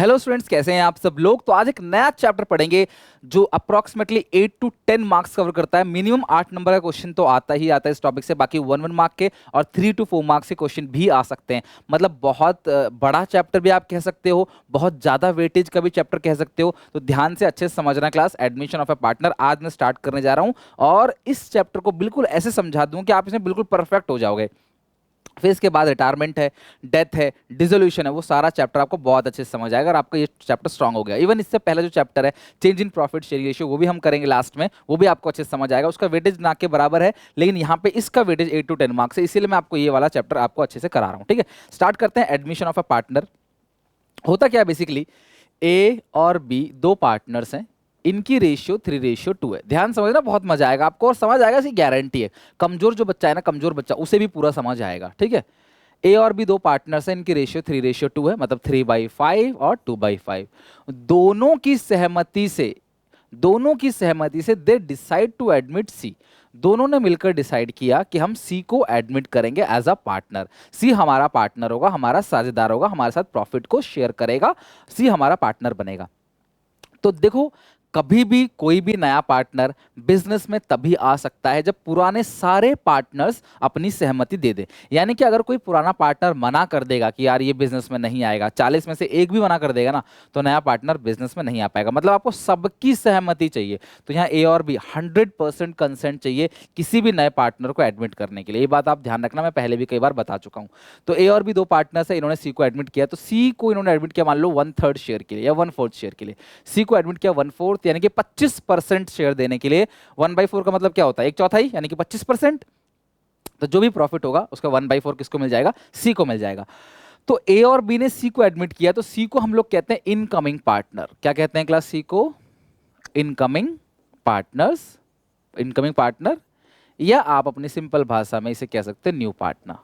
Hello students, कैसे हैं आप सब लोग। तो आज एक नया चैप्टर पढ़ेंगे जो अप्रोक्सीमेटली 8 to 10 मार्क्स कवर करता है। मिनिमम 8 नंबर का क्वेश्चन तो आता ही आता है इस टॉपिक से, बाकी 1 मार्क के और 3 to 4 मार्क्स के क्वेश्चन भी आ सकते हैं। मतलब बहुत बड़ा चैप्टर भी आप कह सकते हो, बहुत ज़्यादा वेटेज का भी चैप्टर कह सकते हो। तो ध्यान से अच्छे से समझना class. Admission of A partner आज मैं स्टार्ट करने जा रहा हूँ और इस चैप्टर को बिल्कुल ऐसे समझा दूँ कि आप इसमें बिल्कुल परफेक्ट हो जाओगे। फिर इसके बाद रिटायरमेंट है, डेथ है, डिसोल्यूशन है, वो सारा चैप्टर आपको बहुत अच्छे से समझ आएगा और आपका ये चैप्टर स्ट्रांग हो गया। इवन इससे पहले जो चैप्टर है change in profit sharing ratio, वो भी हम करेंगे लास्ट में, वो भी आपको अच्छे से समझ आएगा। उसका वेटेज ना के बराबर है, लेकिन यहाँ पे इसका वेटेज 8 to 10 मार्क्स है, इसीलिए मैं आपको ये वाला चैप्टर आपको अच्छे से करा रहा हूँ। ठीक है, स्टार्ट करते हैं। एडमिशन ऑफ अ पार्टनर होता क्या है बेसिकली, ए और बी दो पार्टनर्स हैं, इनकी रेशियो 3:2 है। ध्यान समझना, बहुत मजा आएगा आपको और समझ आएगा, इसकी गारंटी है। कमजोर जो बच्चा है ना, कमजोर बच्चा, उसे भी पूरा समझ आएगा। ठीक है, ए और बी दो पार्टनर्स हैं, इनकी रेशियो 3:2 है, मतलब 3/5 और 2/5। दोनों की सहमति से दे डिसाइड टू एडमिट सी। दोनों ने मिलकर डिसाइड किया कि हम सी को एडमिट करेंगे एज अ पार्टनर। सी हमारा पार्टनर होगा, हमारा साझेदार होगा, हमारे साथ प्रॉफिट को शेयर करेगा, सी हमारा पार्टनर बनेगा। तो देखो, कभी भी कोई भी नया पार्टनर बिजनेस में तभी आ सकता है जब पुराने सारे पार्टनर्स अपनी सहमति दे दें। यानी कि अगर कोई पुराना पार्टनर मना कर देगा कि यार ये बिजनेस में नहीं आएगा, 40 में से एक भी मना कर देगा ना, तो नया पार्टनर बिजनेस में नहीं आ पाएगा। मतलब आपको सबकी सहमति चाहिए। तो यहाँ ए और बी 100% कंसेंट चाहिए किसी भी नए पार्टनर को एडमिट करने के लिए। ये बात आप ध्यान रखना, मैं पहले भी कई बार बता चुका हूँ। तो ए और बी दो पार्टनर्स है, इन्होंने सी को एडमिट किया। तो सी को इन्होंने एडमिट किया मान लो 1/3 शेयर के लिए या 1/4 शेयर के लिए। सी को एडमिट किया 1/4 यानी कि 25% शेयर देने के लिए। 1/4 का मतलब क्या होता है, 1/4 यानी कि 25%। तो जो भी प्रॉफिट होगा उसका 1/4 किसको मिल जाएगा, सी को मिल जाएगा। तो ए और बी ने सी को एडमिट किया, तो सी को हम लोग कहते हैं इनकमिंग पार्टनर। क्या कहते हैं क्लास, सी को इनकमिंग पार्टनर्स, इनकमिंग पार्टनर, या आप अपनी सिंपल भाषा में इसे कह सकते हैं न्यू पार्टनर।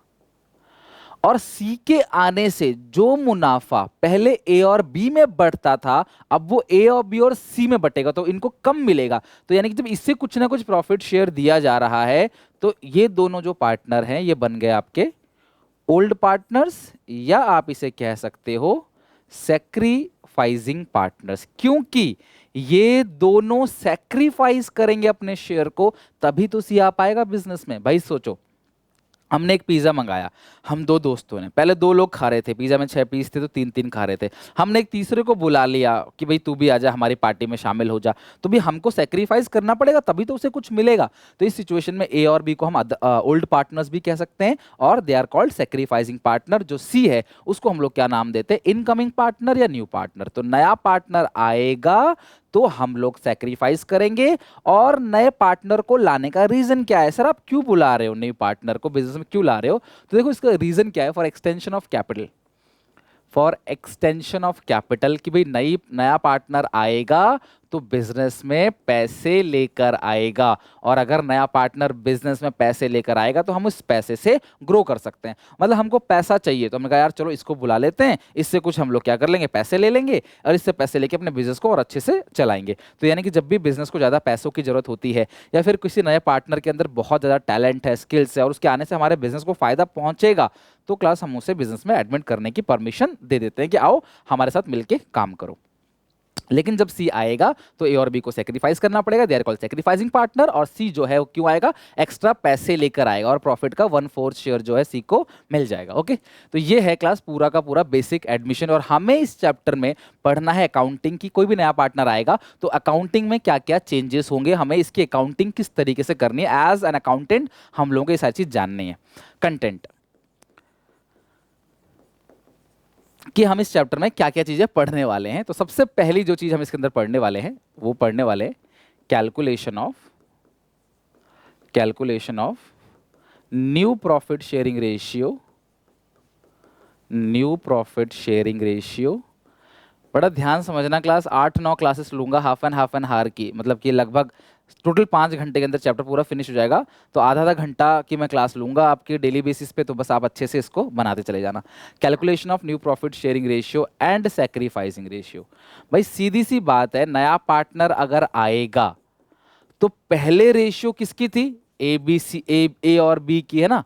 और सी के आने से जो मुनाफा पहले ए और बी में बढ़ता था, अब वो ए और बी और सी में बटेगा, तो इनको कम मिलेगा। तो यानी कि जब इससे कुछ ना कुछ प्रॉफिट शेयर दिया जा रहा है, तो ये दोनों जो पार्टनर हैं ये बन गए आपके ओल्ड पार्टनर्स, या आप इसे कह सकते हो सैक्रिफाइसिंग पार्टनर्स। क्योंकि ये दोनों सैक्रिफाइस करेंगे अपने शेयर को, तभी तो सी आ पाएगा बिजनेस में। भाई सोचो, हमने एक पिज़्ज़ा मंगाया, हम दो दोस्तों ने, पहले दो लोग खा रहे थे, पिज़्ज़ा में 6 पीस थे तो 3-3 खा रहे थे। हमने एक तीसरे को बुला लिया कि भाई तू भी आजा, हमारी पार्टी में शामिल हो जा। तो भी हमको सेक्रीफाइस करना पड़ेगा, तभी तो उसे कुछ मिलेगा। तो इस सिचुएशन में ए और बी को हम ओल्ड पार्टनर्स भी कह सकते हैं, और they are called sacrificing partner. जो सी है उसको हम लोग क्या नाम देते हैं, इनकमिंग पार्टनर या न्यू पार्टनर। तो नया पार्टनर आएगा तो हम लोग सेक्रीफाइस करेंगे। और नए पार्टनर को लाने का रीजन क्या है, सर आप क्यों बुला रहे हो नए पार्टनर को, बिजनेस में क्यों ला रहे हो? तो देखो इसका रीजन क्या है, for extension of capital. For extension of capital, कि भाई नया पार्टनर आएगा तो बिजनेस में पैसे लेकर आएगा, और अगर नया पार्टनर बिजनेस में पैसे लेकर आएगा तो हम उस पैसे से ग्रो कर सकते हैं। मतलब हमको पैसा चाहिए, तो हमने कहा यार चलो इसको बुला लेते हैं, इससे कुछ हम लोग क्या कर लेंगे, पैसे ले लेंगे, और इससे पैसे लेके अपने बिजनेस को और अच्छे से चलाएंगे। तो यानी कि जब भी बिजनेस को ज़्यादा पैसों की जरूरत होती है, या फिर किसी नए पार्टनर के अंदर बहुत ज़्यादा टैलेंट है, स्किल्स है, और उसके आने से हमारे बिजनेस को फायदा पहुंचेगा, तो क्लास हम उसे बिजनेस में एडमिट करने की परमिशन दे देते हैं कि आओ हमारे साथ मिलके काम करो। लेकिन जब सी आएगा तो ए और बी को सेक्रीफाइस करना पड़ेगा, they are called sacrificing partner. और सी जो है वो क्यों आएगा, एक्स्ट्रा पैसे लेकर आएगा, और प्रॉफिट का 1/4 शेयर जो है सी को मिल जाएगा। ओके, तो ये है क्लास पूरा का पूरा बेसिक एडमिशन। और हमें इस चैप्टर में पढ़ना है अकाउंटिंग की। कोई भी नया पार्टनर आएगा तो अकाउंटिंग में क्या क्या चेंजेस होंगे, हमें इसकी अकाउंटिंग किस तरीके से करनी है, एज एन अकाउंटेंट हम लोगों को ये सारी चीज जाननी है। कंटेंट, कि हम इस चैप्टर में क्या क्या चीजें पढ़ने वाले हैं। तो सबसे पहली जो चीज हम इसके अंदर पढ़ने वाले हैं, वो पढ़ने वाले calculation of new profit sharing ratio. बड़ा ध्यान समझना क्लास, 8-9 क्लासेस लूंगा हाफ एंड हार की, मतलब कि लगभग टोटल 5 घंटे के अंदर चैप्टर पूरा फिनिश हो जाएगा। तो आधा आधा घंटा की मैं क्लास लूंगा आपके डेली बेसिस पे, तो बस आप अच्छे से इसको बनाते चले जाना। Calculation of new profit sharing ratio and sacrificing ratio. भाई सीधी सी बात है, नया पार्टनर अगर आएगा तो पहले रेशियो किसकी थी, ए बी सी, ए और बी की है ना।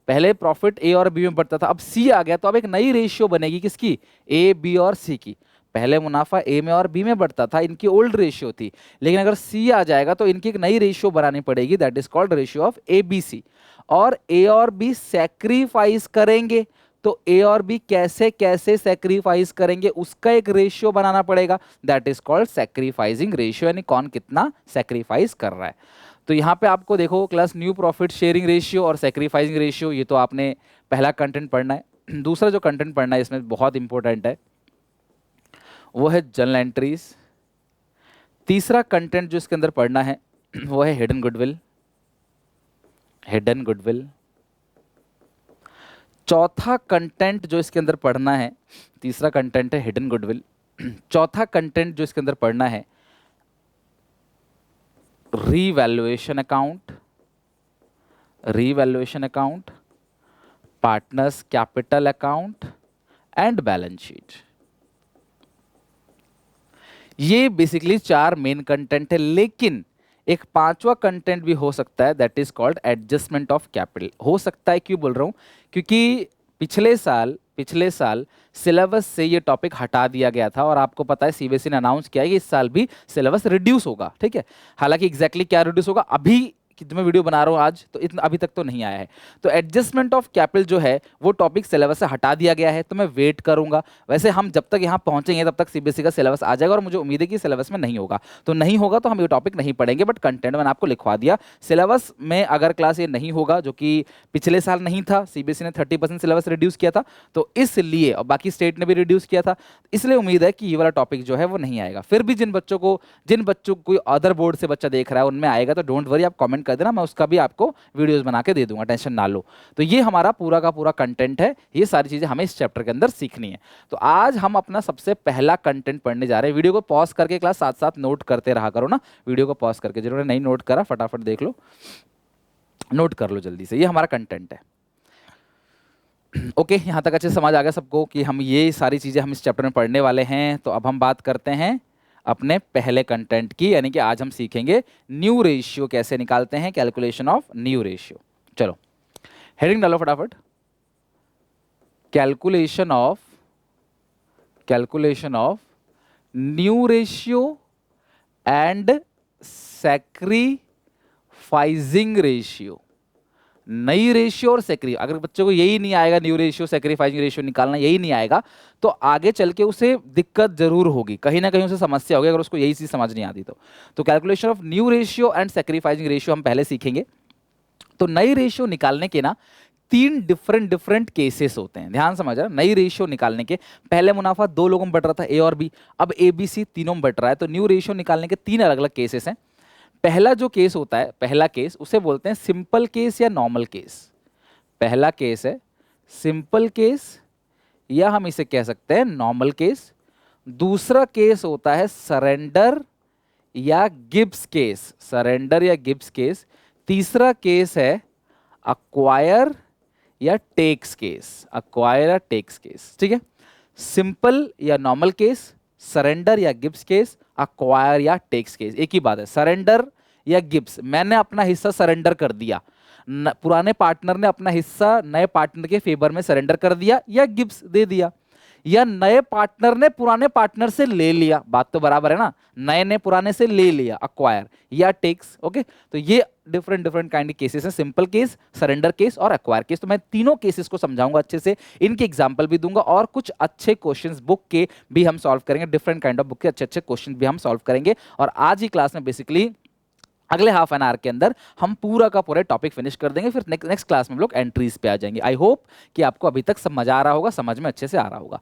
पहले प्रॉफिट ए और बी में बढ़ता था, अब सी आ गया तो अब एक नई रेशियो बनेगी किसकी, ए बी और सी की। पहले मुनाफा ए में और बी में बढ़ता था, इनकी ओल्ड रेशियो थी, लेकिन अगर सी आ जाएगा तो इनकी एक नई रेशियो बनानी पड़ेगी, that is called ratio of A B C. और ए और बी सेक्रीफाइस करेंगे, तो ए और बी कैसे कैसे सेक्रीफाइस करेंगे उसका एक रेशियो बनाना पड़ेगा, that is called sacrificing ratio, यानी कौन कितना सेक्रीफाइस कर रहा है। तो यहाँ पे आपको देखो class new profit sharing ratio और सेक्रीफाइसिंग रेशियो, ये तो आपने पहला कंटेंट पढ़ना है। दूसरा जो कंटेंट पढ़ना है इसमें बहुत इंपॉर्टेंट है वो है जर्नल एंट्रीज। तीसरा कंटेंट जो इसके अंदर पढ़ना है वो है हिडन गुडविल, हिडन गुडविल। चौथा कंटेंट जो इसके अंदर पढ़ना है, तीसरा कंटेंट है हिडन गुडविल। चौथा कंटेंट जो इसके अंदर पढ़ना है revaluation account, revaluation account, partners capital account and balance sheet. ये बेसिकली 4 मेन कंटेंट है, लेकिन एक पांचवा कंटेंट भी हो सकता है, that is called adjustment of capital. हो सकता है क्यों बोल रहा हूं, क्योंकि पिछले साल सिलेबस से ये टॉपिक हटा दिया गया था और आपको पता है सीबीएसई ने अनाउंस किया है कि इस साल भी सिलेबस रिड्यूस होगा, ठीक है। हालांकि एग्जैक्टली क्या रिड्यूस होगा अभी कि मैं वीडियो बना रहा हूँ आज तो इतना अभी तक तो नहीं आया है। तो एडजस्टमेंट ऑफ कैपिटल जो है वो टॉपिक सिलेबस से हटा दिया गया है, तो मैं वेट करूंगा। वैसे हम जब तक यहाँ पहुंचेंगे तब तक सीबीएसई का सिलेबस आ जाएगा और मुझे उम्मीद है कि सिलेबस में नहीं होगा, तो नहीं होगा तो हम ये टॉपिक नहीं पढ़ेंगे, बट कंटेंट मैंने आपको लिखवा दिया। सिलेबस में अगर क्लास ये नहीं होगा, जो कि पिछले साल नहीं था, सीबीएसई ने 30% सिलेबस रिड्यूस किया था, तो इसलिए, और बाकी स्टेट ने भी रिड्यूस किया था, इसलिए उम्मीद है कि ये वाला टॉपिक जो है वो नहीं आएगा। फिर भी जिन बच्चों को कोई अदर बोर्ड से बच्चा देख रहा है उनमें आएगा, तो डोंट वरी, आप कमेंट कर देना, मैं उसका भी आपको वीडियोस बना के दे दूंगा, टेंशन ना लो। तो ये हमारा पूरा का पूरा कंटेंट है, ये सारी चीजें हमें इस चैप्टर के अंदर सीखनी है। तो आज हम अपना सबसे पहला कंटेंट पढ़ने जा रहे हैं। वीडियो को पॉज करके क्लास साथ साथ नोट करते रहा करो ना, वीडियो को पॉज करके, जिन्होंने नहीं नोट करा फटाफट देख लो, नोट कर लो जल्दी से। ये हमारा कंटेंट है। ओके, यहां तक अच्छे समझ आ गया सबको कि हम ये सारी चीजें हम इस चैप्टर में पढ़ने वाले हैं। तो अब हम बात करते हैं अपने पहले कंटेंट की, यानी कि आज हम सीखेंगे न्यू रेशियो कैसे निकालते हैं, कैलकुलेशन ऑफ न्यू रेशियो। चलो हेडिंग डालो फटाफट, calculation of new ratio and sacrificing ratio. नई रेशियो और अगर बच्चों को यही नहीं आएगा, न्यू रेशियो सैक्रिफाइसिंग रेशियो निकालना यही नहीं आएगा, तो आगे चल के उसे दिक्कत जरूर होगी, कहीं ना कहीं उसे समस्या होगी अगर उसको यही चीज समझ नहीं आती तो calculation of new ratio and sacrificing ratio हम पहले सीखेंगे। तो नई रेशियो निकालने के ना 3 डिफरेंट केसेस होते हैं, ध्यान समझ। नई रेशियो निकालने के, पहले मुनाफा 2 लोगों में बट रहा था, ए और बी, अब ए बी सी तीनों में बट रहा है। तो न्यू रेशियो निकालने के 3 अलग अलग केसेस हैं। पहला जो केस होता है, पहला केस, उसे बोलते हैं सिंपल केस या नॉर्मल केस। पहला केस है सिंपल केस या हम इसे कह सकते हैं नॉर्मल केस। दूसरा केस होता है सरेंडर या गिब्स केस, सरेंडर या गिब्स केस। तीसरा केस है अक्वायर या टेक्स केस, अक्वायर या टेक्स केस, ठीक है। सिंपल या नॉर्मल केस, सरेंडर या गिब्स केस, अक्वायर या टेक्स केस, एक ही बात है। सरेंडर या गिब्स, मैंने अपना हिस्सा सरेंडर कर दिया, पुराने पार्टनर ने अपना हिस्सा नए पार्टनर के फेवर में सरेंडर कर दिया या गिब्स दे दिया, या नए पार्टनर ने पुराने पार्टनर से ले लिया, बात तो बराबर है ना, नए ने पुराने से ले लिया, अक्वायर या टेक्स। ओके, तो ये डिफरेंट काइंड के केसेस हैं, सिंपल केस, सरेंडर केस और अक्वायर केस। तो मैं तीनों केसेस को समझाऊंगा अच्छे से, इनके एग्जांपल भी दूंगा और कुछ अच्छे क्वेश्चंस बुक के भी हम सॉल्व करेंगे, डिफरेंट काइंड ऑफ बुक के अच्छे क्वेश्चन भी हम सॉल्व करेंगे। और आज ही क्लास में बेसिकली अगले हाफ एन आवर के अंदर हम पूरा का पूरा टॉपिक फिनिश कर देंगे, फिर नेक्स्ट क्लास में हम लोग एंट्रीज पे आ जाएंगे। आई होप कि आपको अभी तक सब मजा आ रहा होगा, समझ में अच्छे से आ रहा होगा।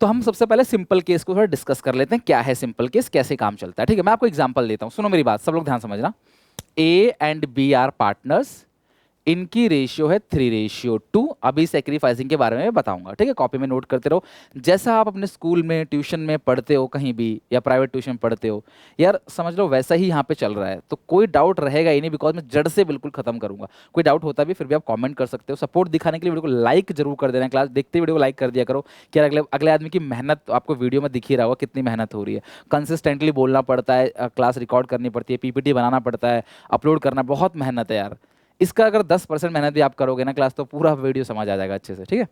तो हम सबसे पहले सिंपल केस को थोड़ा डिस्कस कर लेते हैं, क्या है सिंपल केस, कैसे काम चलता है, ठीक है। मैं आपको एग्जांपल देता हूं, सुनो मेरी बात, सब लोग ध्यान समझना। A and B are partners, इनकी रेशियो है 3:2। अभी सेक्रीफाइसिंग के बारे में बताऊंगा, ठीक है, कॉपी में नोट करते रहो। जैसा आप अपने स्कूल में ट्यूशन में पढ़ते हो, कहीं भी या प्राइवेट ट्यूशन पढ़ते हो, यार समझ लो वैसा ही यहाँ पे चल रहा है। तो कोई डाउट रहेगा ही नहीं, बिकॉज मैं जड़ से बिल्कुल खत्म करूंगा। कोई डाउट होता भी फिर भी आप कमेंट कर सकते हो। सपोर्ट दिखाने के लिए वीडियो को लाइक जरूर कर देना, क्लास देखते वीडियो को लाइक कर दिया करो कि अगले आदमी की मेहनत आपको वीडियो में दिख ही रहा होगा, कितनी मेहनत हो रही है। कंसिस्टेंटली बोलना पड़ता है, क्लास रिकॉर्ड करनी पड़ती है, पीपीटी बनाना पड़ता है, अपलोड करना, बहुत मेहनत है यार। इसका अगर 10% मेहनत भी आप करोगे ना क्लास, तो पूरा वीडियो समझ आ जाएगा अच्छे से, ठीक है।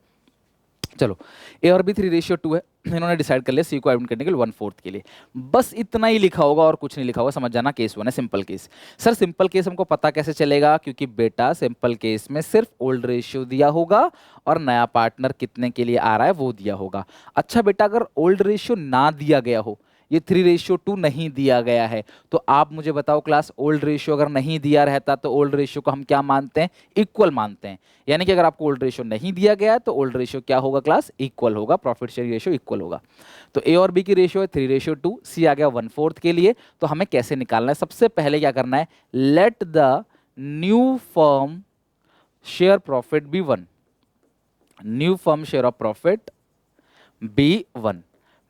चलो, ए और बी 3:2 है, इन्होंने डिसाइड कर लिया सी को एडमिट करने के लिए 1/4 के लिए। बस इतना ही लिखा होगा और कुछ नहीं लिखा होगा, समझ जाना केस 1 है, simple case. Sir simple case हमको पता कैसे चलेगा? क्योंकि बेटा सिंपल केस में सिर्फ ओल्ड रेशियो दिया होगा और नया पार्टनर कितने के लिए आ रहा है वो दिया होगा। अच्छा बेटा, अगर ओल्ड रेशियो ना दिया गया हो, ये 3:2 नहीं दिया गया है, तो आप मुझे बताओ क्लास, ओल्ड रेशियो अगर नहीं दिया रहता तो ओल्ड रेशियो को हम क्या मानते हैं? इक्वल मानते हैं। यानी कि अगर आपको ओल्ड रेशियो नहीं दिया गया है तो ओल्ड रेशियो क्या होगा क्लास? इक्वल होगा, प्रॉफिट शेयरिंग रेशियो इक्वल होगा। तो ए और बी की रेशियो है 3:2, सी आ गया 1/4 के लिए। तो हमें कैसे निकालना है? सबसे पहले क्या करना है, let the new firm share profit be 1, new firm share of profit be 1।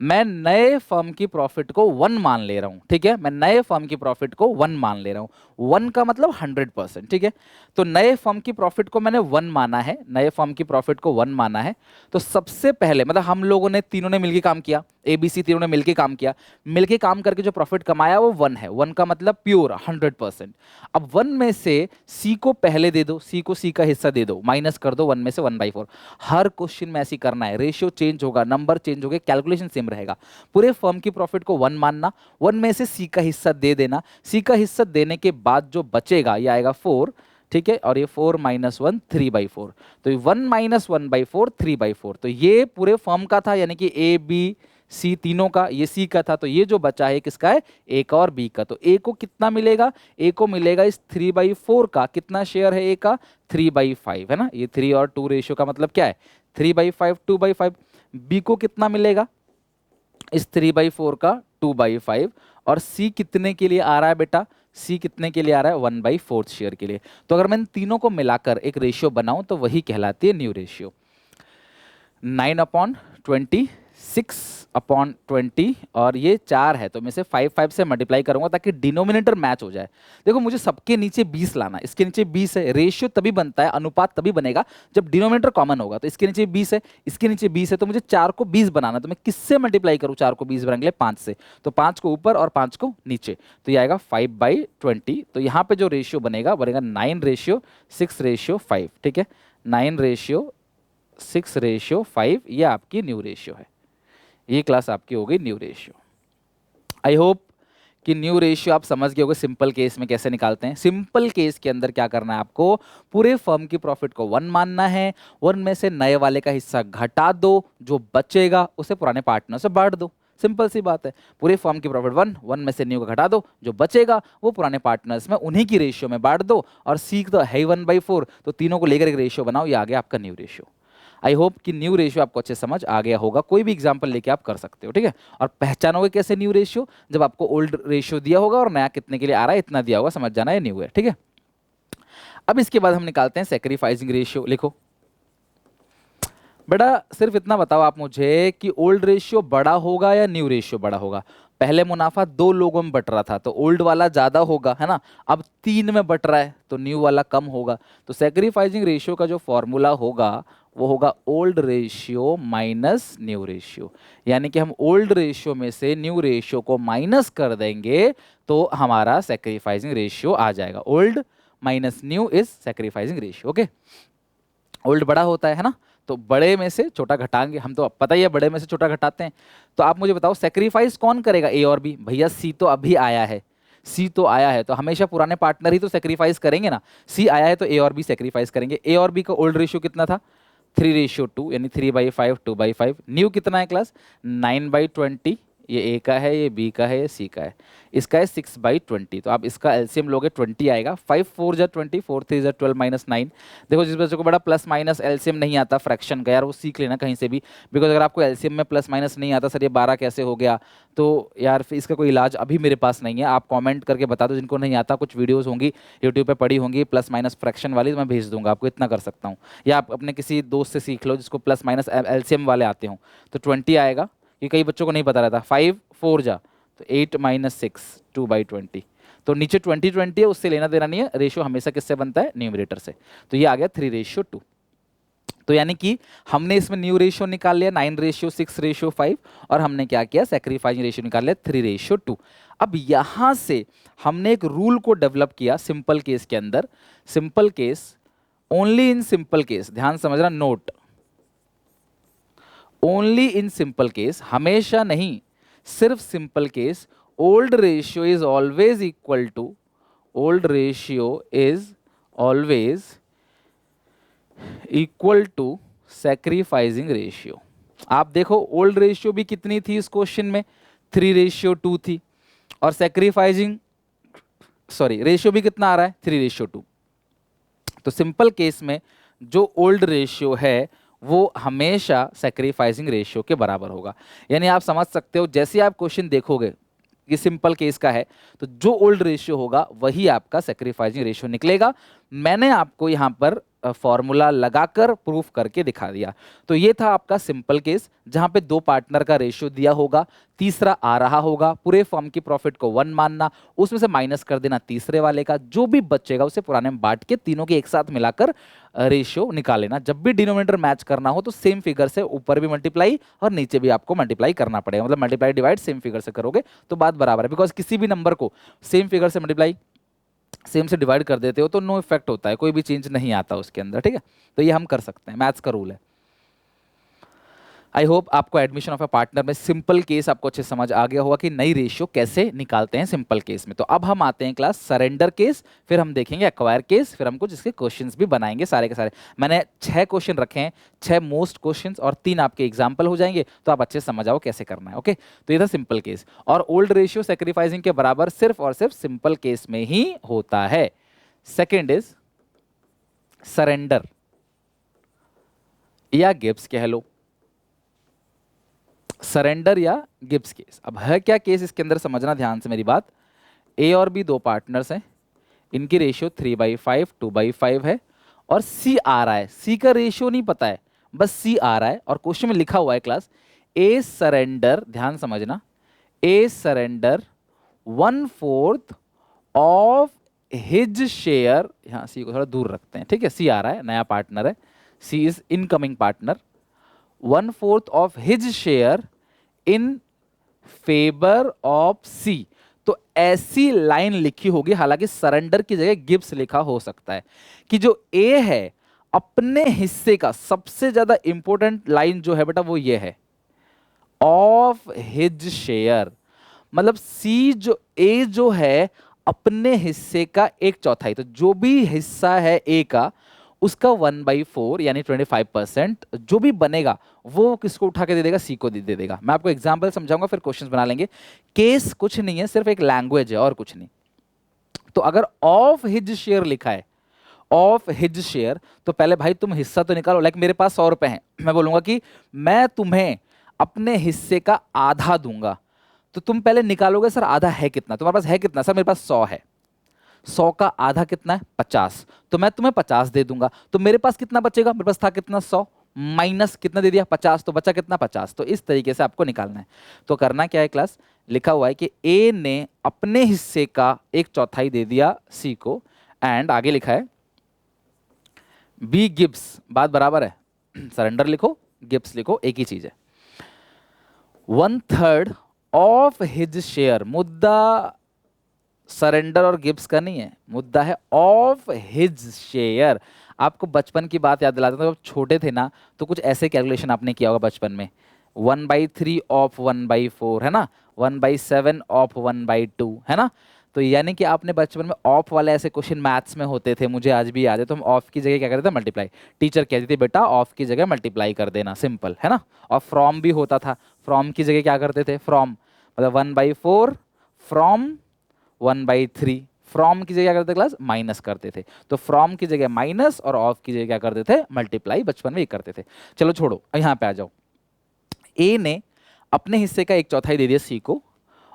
मैं नए फर्म की प्रॉफिट को 1 मान ले रहा हूं, ठीक है, मैं नए फर्म की प्रॉफिट को 1 मान ले रहा हूं, 1 का मतलब 100%, ठीक है। तो नए फर्म की प्रॉफिट को मैंने 1 माना है, नए फर्म की प्रॉफिट को 1 माना है। तो सबसे पहले मतलब हम लोगों ने तीनों ने मिलकर काम किया, एबीसी तीनों ने मिलकर काम किया, मिलकर काम करके जो प्रॉफिट कमाया वो 1 है, 1 का मतलब प्योर 100%। अब 1 में से सी को पहले दे दो, सी को सी का हिस्सा दे दो, माइनस कर दो 1 में से 1/4। हर क्वेश्चन में ऐसी करना है, रेशियो चेंज होगा, नंबर चेंज होगा, कैलकुलेशन सेम रहेगा। पूरे फर्म की प्रॉफिट को 1 मानना, 1 में से सी का हिस्सा दे देना, सी का हिस्सा देने के बाद जो बचेगा ये आएगा 4, ठीक है, और ये 4 - 1 3/4। तो 1 - 1/4 3/4। तो ये पूरे फर्म का था, यानी कि ए बी सी तीनों का, ये सी का था। तो ये जो बचा है किसका है? ए का और बी का। तो ए को कितना मिलेगा? ए को मिलेगा इस 3/4 का, कितना शेयर है ए का? 3/5 है ना, ये 3 और 2 रेशियो का मतलब क्या है? 3/5 2/5। बी को कितना मिलेगा? इस 3/4 का 2/5। और सी कितने के लिए आ रहा है बेटा? सी कितने के लिए आ रहा है? 1/4 शेयर के लिए। तो अगर मैं इन तीनों को मिलाकर एक रेशियो बनाऊं तो वही कहलाती है न्यू रेशियो। 9/20, 6/20, और ये 4 है तो मैं से 5 से मल्टीप्लाई करूंगा ताकि डिनोमिनेटर मैच हो जाए। देखो मुझे सबके नीचे 20 लाना, इसके नीचे 20 है, रेशियो तभी बनता है, अनुपात तभी बनेगा जब डिनोमिनेटर कॉमन होगा। तो इसके नीचे 20 है, इसके नीचे 20 है, तो मुझे 4 को 20 बनाना, तो मैं किससे मल्टीप्लाई करूँ 4 को 20 बनाने के लिए? 5 से। तो 5 को ऊपर और 5 को नीचे, तो ये आएगा 5/20। तो यहाँ पे जो रेशियो बनेगा 9:6:5, ठीक है, 9:6:5, ये आपकी न्यू रेशियो है। ये क्लास आपकी हो गई न्यू रेशियो। आई होप कि न्यू रेशियो आप समझ गए होगे सिंपल केस में कैसे निकालते हैं। सिंपल केस के अंदर क्या करना है आपको? पूरे फर्म की प्रॉफिट को 1 मानना है, 1 में से नए वाले का हिस्सा घटा दो, जो बचेगा उसे पुराने पार्टनर से बांट दो। सिंपल सी बात है, पूरे फर्म की प्रॉफिट 1, 1 में से न्यू का घटा दो, जो बचेगा वो पुराने पार्टनर्स में उन्हीं की रेशियो में बांट दो, और सीख तो है 1/4, तो तीनों को लेकर एक रेशियो बनाओ, ये आ गया आपका न्यू रेशियो। आई होप कि न्यू रेशियो आपको अच्छे समझ आ गया होगा। कोई भी एग्जांपल लेके आप कर सकते हो, ठीक है। और पहचानोगे कैसे न्यू रेशियो? जब आपको ओल्ड रेशियो दिया होगा और नया कितने के लिए आ रहा है इतना दिया होगा, समझ जाना है न्यू है, ठीक है। अब इसके बाद हम निकालते हैं सैक्रिफाइसिंग रेशियो। लिखो बेटा, सिर्फ इतना बताओ आप मुझे कि ओल्ड रेशियो बड़ा होगा या न्यू रेशियो बड़ा होगा? पहले मुनाफा 2 लोगों में बट रहा था तो ओल्ड वाला ज्यादा होगा, है ना। अब 3 में बट रहा है तो न्यू वाला कम होगा। तो सैक्रिफाइसिंग रेशियो का जो फॉर्मूला होगा वो होगा old ratio minus new ratio. यानी कि हम ओल्ड रेशियो में से न्यू रेशियो को माइनस कर देंगे तो हमारा सैक्रिफाइसिंग रेशियो आ जाएगा। Old minus new is sacrificing ratio. Okay, old बड़ा होता है ना, तो बड़े में से छोटा घटाएंगे, हम तो अब पता ही है बड़े में से छोटा घटाते हैं। तो आप मुझे बताओ सैक्रिफाइस कौन करेगा? ए और बी। भैया सी तो अभी आया है, सी तो आया है तो हमेशा पुराने पार्टनर ही तो सैक्रिफाइस करेंगे ना। सी आया है तो ए और बी सैक्रिफाइस करेंगे। ए और बी का ओल्ड रेशियो कितना था? 3:2, यानी 3/5 2/5। न्यू कितना है क्लास? 9/20। ये ए का है, ये बी का है, ये सी का है। इसका है 6/20। तो आप इसका एलसीएम लोगे 20 आएगा। 5 4 जा 20, 4 3 जा 12 - 9। देखो जिस बच्चे को बड़ा प्लस माइनस एलसीएम नहीं आता फ्रैक्शन का, यार वो सीख लेना कहीं से भी। बिकॉज अगर आपको एलसीएम में प्लस माइनस नहीं आता, सर ये 12 कैसे हो गया, तो यार फिर इसका कोई इलाज अभी मेरे पास नहीं है। आप कमेंट करके बता दो जिनको नहीं आता, कुछ वीडियोस होंगी यूट्यूब पे पड़ी होंगी प्लस माइनस फ्रैक्शन वाली, तो मैं भेज दूंगा आपको, इतना कर सकता हूँ। या आप अपने किसी दोस्त से सीख लो जिसको प्लस माइनस एलसीएम वाले आते हों, तो 20 आएगा। ये कई बच्चों को नहीं पता रहता। 5 4 जा तो 8 - 6 2/20। तो नीचे 20 है, उससे लेना देना नहीं है। रेशियो हमेशा किससे बनता है? न्यूमरेटर से। तो ये आ गया 3:2। तो यानी कि हमने इसमें न्यू रेशियो निकाल लिया 9:6:5, और हमने क्या किया? सैक्रिफाइसिंग रेशियो निकाल लिया 3:2। अब यहां से हमने एक रूल को डेवलप किया सिंपल केस के अंदर। Simple case, only in simple case, ध्यान समझना, note, only in simple case, हमेशा नहीं, सिर्फ simple case, old ratio is always equal to, old ratio is always equal to sacrificing ratio. आप देखो ओल्ड रेशियो भी कितनी थी इस क्वेश्चन में, 3:2 थी, और सैक्रिफाइसिंग सॉरी रेशियो भी कितना आ रहा है, 3:2। तो सिंपल केस में जो ओल्ड रेशियो है वो हमेशा सैक्रिफाइसिंग रेशियो के बराबर होगा। यानी आप समझ सकते हो, जैसे आप क्वेश्चन देखोगे कि सिंपल केस का है, तो जो ओल्ड रेशियो होगा वही आपका सैक्रिफाइसिंग रेशियो निकलेगा। मैंने आपको यहाँ पर फॉर्मूला लगाकर प्रूफ करके दिखा दिया। तो ये था आपका सिंपल केस, जहां पे दो पार्टनर का रेशियो दिया होगा, तीसरा आ रहा होगा, पूरे फर्म की प्रॉफिट को 1 मानना, उसमें से माइनस कर देना तीसरे वाले का, जो भी बचेगा उसे पुराने में बांट के तीनों के एक साथ मिलाकर रेशियो निकाल लेना। जब भी डिनोमिनेटर मैच करना हो तो सेम फिगर से ऊपर भी मल्टीप्लाई और नीचे भी आपको मल्टीप्लाई करना पड़ेगा, मतलब मल्टीप्लाई डिवाइड सेम फिगर से करोगे तो बात बराबर है। बिकॉज किसी भी नंबर को सेम फिगर से मल्टीप्लाई सेम से डिवाइड कर देते हो तो नो इफेक्ट होता है, कोई भी चेंज नहीं आता उसके अंदर, ठीक है। तो ये हम कर सकते हैं, मैथ्स का रूल है। आई होप आपको एडमिशन ऑफ ए पार्टनर में सिंपल केस आपको अच्छे समझ आ गया होगा कि नई रेशियो कैसे निकालते हैं सिंपल केस में। तो अब हम आते हैं क्लास सरेंडर केस, फिर हम देखेंगे एक्वायर केस, फिर हम कुछ इसके क्वेश्चंस भी बनाएंगे सारे के सारे। मैंने 6 क्वेश्चन रखे हैं, 6 मोस्ट क्वेश्चंस और 3 आपके एग्जाम्पल हो जाएंगे, तो आप अच्छे से समझ आओ कैसे करना है। ओके, तो ये था सिंपल केस, और ओल्ड रेशियो सैक्रिफाइसिंग के बराबर सिर्फ और सिर्फ सिंपल केस में ही होता है। सेकेंड इज सरेंडर या गिब्स कह लो, सरेंडर या गिब्स केस। अब है क्या केस इसके अंदर, समझना ध्यान से मेरी बात। ए और बी दो पार्टनर्स हैं, इनकी रेशियो 3/5 2/5 है, और सी आ रहा है, सी का रेशियो नहीं पता है, बस सी आ रहा है, और क्वेश्चन में लिखा हुआ है क्लास ए सरेंडर, ध्यान समझना, ए सरेंडर 1/4 ऑफ हिज शेयर, यहाँ सी को थोड़ा दूर रखते हैं, ठीक है, सी आ रहा है, नया पार्टनर है, C is incoming partner, 1/4 of his share in favour of C. तो ऐसी लाइन लिखी होगी, हालांकि सरेंडर की जगह गिब्स लिखा हो सकता है, कि जो ए है अपने हिस्से का, सबसे ज्यादा इंपॉर्टेंट लाइन जो है बेटा वो ये है, ऑफ हिज शेयर, मतलब सी जो ए जो है अपने हिस्से का 1/4, तो जो भी हिस्सा है ए का उसका 1/4 यानी 25% जो भी बनेगा वो किसको उठा के दे देगा, सी को दे देगा। मैं आपको एग्जांपल समझाऊंगा, फिर क्वेश्चंस बना लेंगे। केस कुछ नहीं है, सिर्फ एक लैंग्वेज है और कुछ नहीं। तो अगर ऑफ हिज शेयर लिखा है, ऑफ हिज शेयर, तो पहले भाई तुम हिस्सा तो निकालो। लाइक मेरे पास 100 रुपए हैं, मैं बोलूंगा कि मैं तुम्हें अपने हिस्से का आधा दूंगा, तो तुम पहले निकालोगे सर आधा है कितना, तुम्हारे पास है कितना, सर मेरे पास 100 है, 100 का आधा कितना है 50, तो मैं तुम्हें 50 दे दूंगा, तो मेरे पास कितना बचेगा, मेरे पास था कितना 100 माइनस कितना दे दिया 50, तो बचा कितना 50। तो इस तरीके से आपको निकालना है। तो करना क्या है क्लास, लिखा हुआ है कि ए ने अपने हिस्से का 1/4 दे दिया सी को, एंड आगे लिखा है बी गिब्स, बात बराबर है, सरेंडर लिखो गिब्स लिखो एक ही चीज है, 1/3 ऑफ हिज शेयर, मुद्दा सरेंडर और गिब्स का नहीं है, मुद्दा है ऑफ हिज शेयर। आपको बचपन की बात याद दिलाता हूं, जब छोटे थे ना तो कुछ ऐसे कैलकुलेशन आपने किया होगा बचपन में, 1/3 ऑफ 1/4 है ना, 1/7 ऑफ 1/2 है ना। तो यानी कि आपने बचपन में ऑफ वाले ऐसे क्वेश्चन मैथ्स में होते थे, मुझे आज भी याद है। तो हम ऑफ की जगह क्या करते थे, मल्टीप्लाई, टीचर कहती थी बेटा ऑफ की जगह मल्टीप्लाई कर देना, सिंपल है ना। और फ्रॉम भी होता था, फ्रॉम की जगह क्या करते थे, फ्रॉम मतलब 1/4 फ्रॉम 1/3, फ्रॉम की जगह क्या करते थे क्लास, माइनस करते थे। तो फ्रॉम की जगह माइनस और ऑफ की जगह क्या करते थे, मल्टीप्लाई, बचपन में ये करते थे। चलो छोड़ो, यहाँ पे आ जाओ। ए ने अपने हिस्से का 1/4 दे दिया सी को,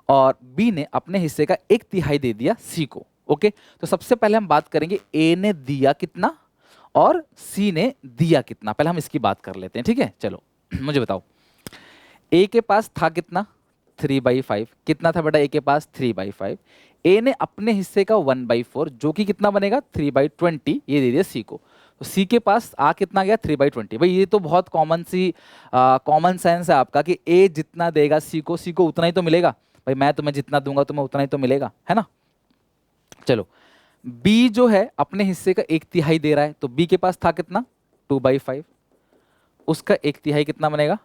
और बी ने अपने हिस्से का 1/3 दे दिया सी को। ओके, तो सबसे पहले हम बात करेंगे ए ने दिया कितना और सी ने दिया कितना, पहले हम इसकी बात कर लेते हैं, ठीक है। चलो मुझे बताओ, ए के पास था कितना 3/5, कितना था बेटा ए के पास 3/5, ए ने अपने हिस्से का 1/4 जो कि कितना बनेगा 3/20 ये दे दिया सी को। तो सी के पास आ कितना गया 3/20। भाई ये तो बहुत कॉमन सेंस है आपका कि ए जितना देगा सी को उतना ही तो मिलेगा। भाई मैं तुम्हें जितना दूंगा तुम्हें उतना ही तो मिलेगा, है ना। चलो बी जो है अपने हिस्से का 1/3 दे रहा है, तो बी के पास था कितना 2/5, उसका 1/3 कितना बनेगा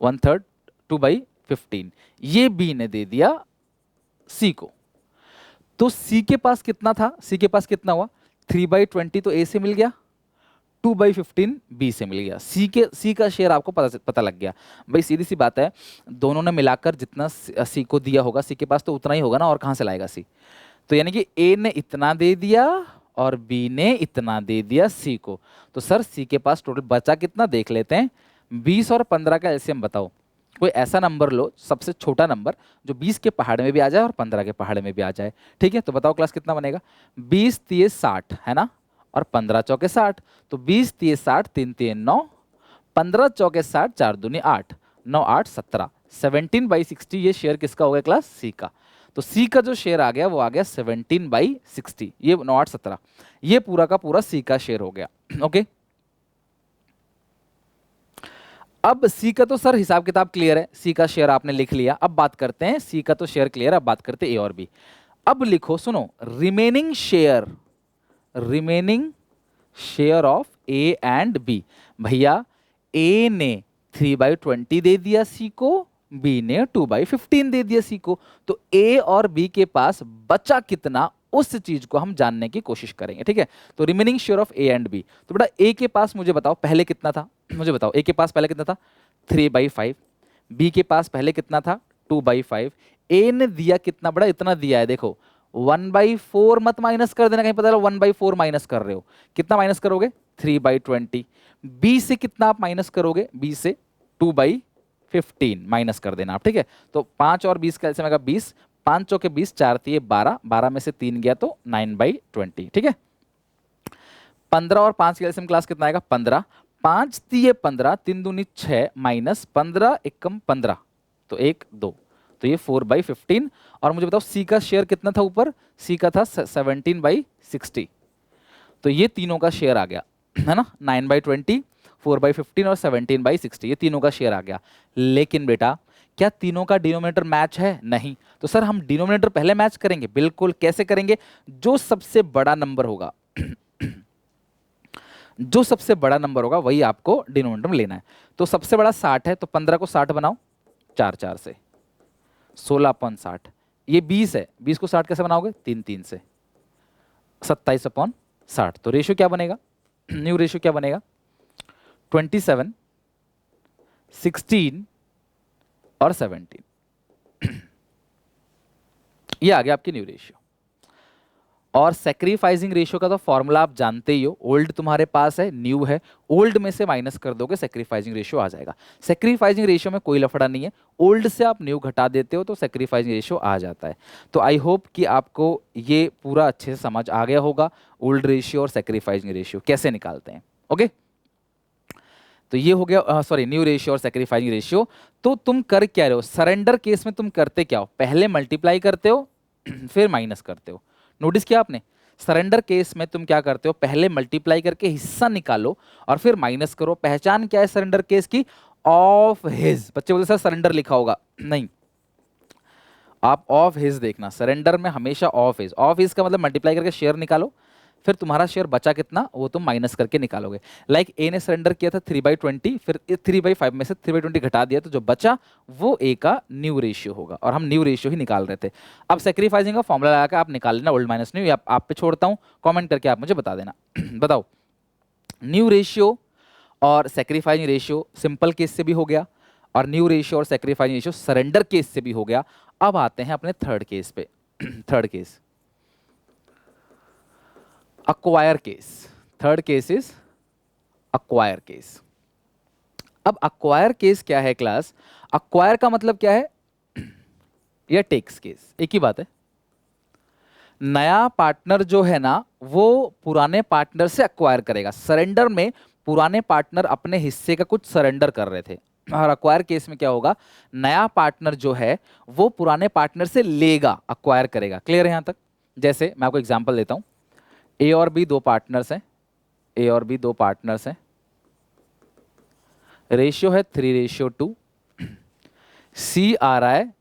1/3 2/15, ये बी ने दे दिया सी को। तो सी के पास कितना था, सी के पास कितना हुआ, 3/20 तो ए से मिल गया, 2/15 बी से मिल गया। सी का शेयर आपको पता लग गया। भाई सीधी सी बात है, दोनों ने मिलाकर जितना सी को दिया होगा, सी के पास तो उतना ही होगा ना, और कहाँ से लाएगा सी। तो यानी कि ए ने इतना दे दिया और बी ने इतना दे दिया सी को। तो सर सी के पास टोटल बचा कितना देख लेते हैं। 20 और 15 का एलसीएम बताओ। कोई ऐसा नंबर लो, सबसे छोटा नंबर जो 20 के पहाड़ में भी आ जाए और 15 के पहाड़ में भी आ जाए। ठीक है, तो बताओ क्लास कितना बनेगा। 20 3 60 है ना, और 15 चौके 60। तो 20 3 60, 3 3 9, 15 चौके 60, 4 दूनी 8, 9 8 17, 17/60 ये शेयर किसका हो गया क्लास, सी का। तो सी का जो शेयर आ गया वो आ गया 17/60, ये 9 8 17, ये पूरा का पूरा सी का शेयर हो गया। ओके, अब सी का तो सर हिसाब किताब क्लियर है, सी का शेयर आपने लिख लिया। अब बात करते हैं, सी का तो शेयर क्लियर है, अब बात करते हैं ए और बी। अब लिखो, सुनो, remaining share of A and B. भैया ए ने 3/20 दे दिया सी को, बी ने 2/15 दे दिया सी को। तो ए और बी के पास बचा कितना, उस चीज को हम जानने की कोशिश करेंगे। ठीक है, तो remaining share of A and B. तो बेटा ए के पास मुझे बताओ पहले कितना था, मुझे बताओ ए के पास पहले कितना था 3/5, बी के पास पहले कितना था 2/5, ए ने दिया कितना, बड़ा इतना दिया है, देखो 1/4 मत माइनस कर देना, कहीं पता चला 1/4 माइनस कर रहे हो। कितना माइनस करोगे 3/20। बी से कितना आप माइनस करोगे, बी से 2/15 माइनस कर देना आप। ठीक है, तो 5 और 20 का एलसीएम आएगा 20, 5 चौके 20, 4 तिये 12, 12 में से 3 गया तो 9/20। ठीक है, 15 और 5 का एलसीएम क्लास कितना आएगा 15, 5 तिये 15, 3 दूनी 6, माइनस 15 एकम 15, तो 1 2, तो ये 4/15। और मुझे बताओ सी का शेयर कितना था ऊपर, सी का था 17/60, तो ये तीनों का शेयर आ गया है ना, 9/20, 4/15 और 17/60, ये तीनों का शेयर आ गया। लेकिन बेटा क्या तीनों का डिनोमिनेटर मैच है, नहीं। तो सर हम डिनोमिनेटर पहले मैच करेंगे, बिल्कुल। कैसे करेंगे, जो सबसे बड़ा नंबर होगा जो सबसे बड़ा नंबर होगा वही आपको डिनोमिनेटर में लेना है। तो सबसे बड़ा 60 है, तो 15 को 60 बनाओ 4 4 से, 16/60। ये 20 है, 20 को 60 कैसे बनाओगे 3 3 से, 27/60। तो रेशियो क्या बनेगा, न्यू रेशियो क्या बनेगा 27, 16 और 17। ये आ गया आपकी न्यू रेशियो। और सेक्रीफाइसिंग रेशियो का तो फॉर्मूला आप जानते ही हो, ओल्ड तुम्हारे पास है, न्यू है, ओल्ड में से माइनस कर दोगे सेक्रीफाइसिंग रेशियो आ जाएगा। सेक्रीफाइसिंग रेशियो में कोई लफड़ा नहीं है, ओल्ड से आप न्यू घटा देते हो तो सेक्रीफाइसिंग रेशियो आ जाता है। तो आई होप कि आपको ये पूरा अच्छे से समझ आ गया होगा, ओल्ड रेशियो और सेक्रीफाइसिंग रेशियो कैसे निकालते हैं। ओके, तो ये हो गया, सॉरी, न्यू रेशियो और सेक्रीफाइसिंग रेशियो। तो तुम कर क्या रहे हो, सरेंडर केस में तुम करते क्या हो, पहले मल्टीप्लाई करते हो फिर माइनस करते हो। नोटिस किया आपने, सरेंडर केस में तुम क्या करते हो, पहले मल्टीप्लाई करके हिस्सा निकालो और फिर माइनस करो। पहचान क्या है सरेंडर केस की, ऑफ हिज। बच्चे बोलते सर सरेंडर लिखा होगा, नहीं, आप ऑफ हिज देखना। सरेंडर में हमेशा ऑफ हिज, ऑफ हिज का मतलब मल्टीप्लाई करके शेयर निकालो, फिर तुम्हारा शेयर बचा कितना वो तुम माइनस करके निकालोगे। लाइक ए ने सरेंडर किया था 3/20, फिर 3/5 में से 3/20 घटा दिया, तो जो बचा वो ए का न्यू रेशियो होगा, और हम न्यू रेशियो ही निकाल रहे थे। अब सेक्रीफाइसिंग का फॉर्मूला लगाकर आप निकाल लेना, ओल्ड माइनस न्यू। आप पे छोड़ता हूँ, कॉमेंट करके आप मुझे बता देना। बताओ, न्यू रेशियो और सेक्रीफाइसिंग रेशियो सिंपल केस से भी हो गया, और न्यू रेशियो और सेक्रीफाइसिंग रेशियो सरेंडर केस से भी हो गया। अब आते हैं अपने थर्ड केस पे। Third case, acquire case. Third case is acquire case. अब acquire case क्या है क्लास, acquire का मतलब क्या है, या टेक्स केस, एक ही बात है। नया पार्टनर जो है ना वो पुराने पार्टनर से अक्वायर करेगा। सरेंडर में पुराने पार्टनर अपने हिस्से का कुछ सरेंडर कर रहे थे, और अक्वायर केस में क्या होगा, नया पार्टनर जो है वो पुराने पार्टनर से लेगा, अक्वायर करेगा। क्लियर है यहां तक। जैसे मैं आपको एग्जांपल देता हूं, ए और बी दो पार्टनर्स हैं, ए और बी दो पार्टनर्स हैं, रेशियो है 3:2, सी आ रहा है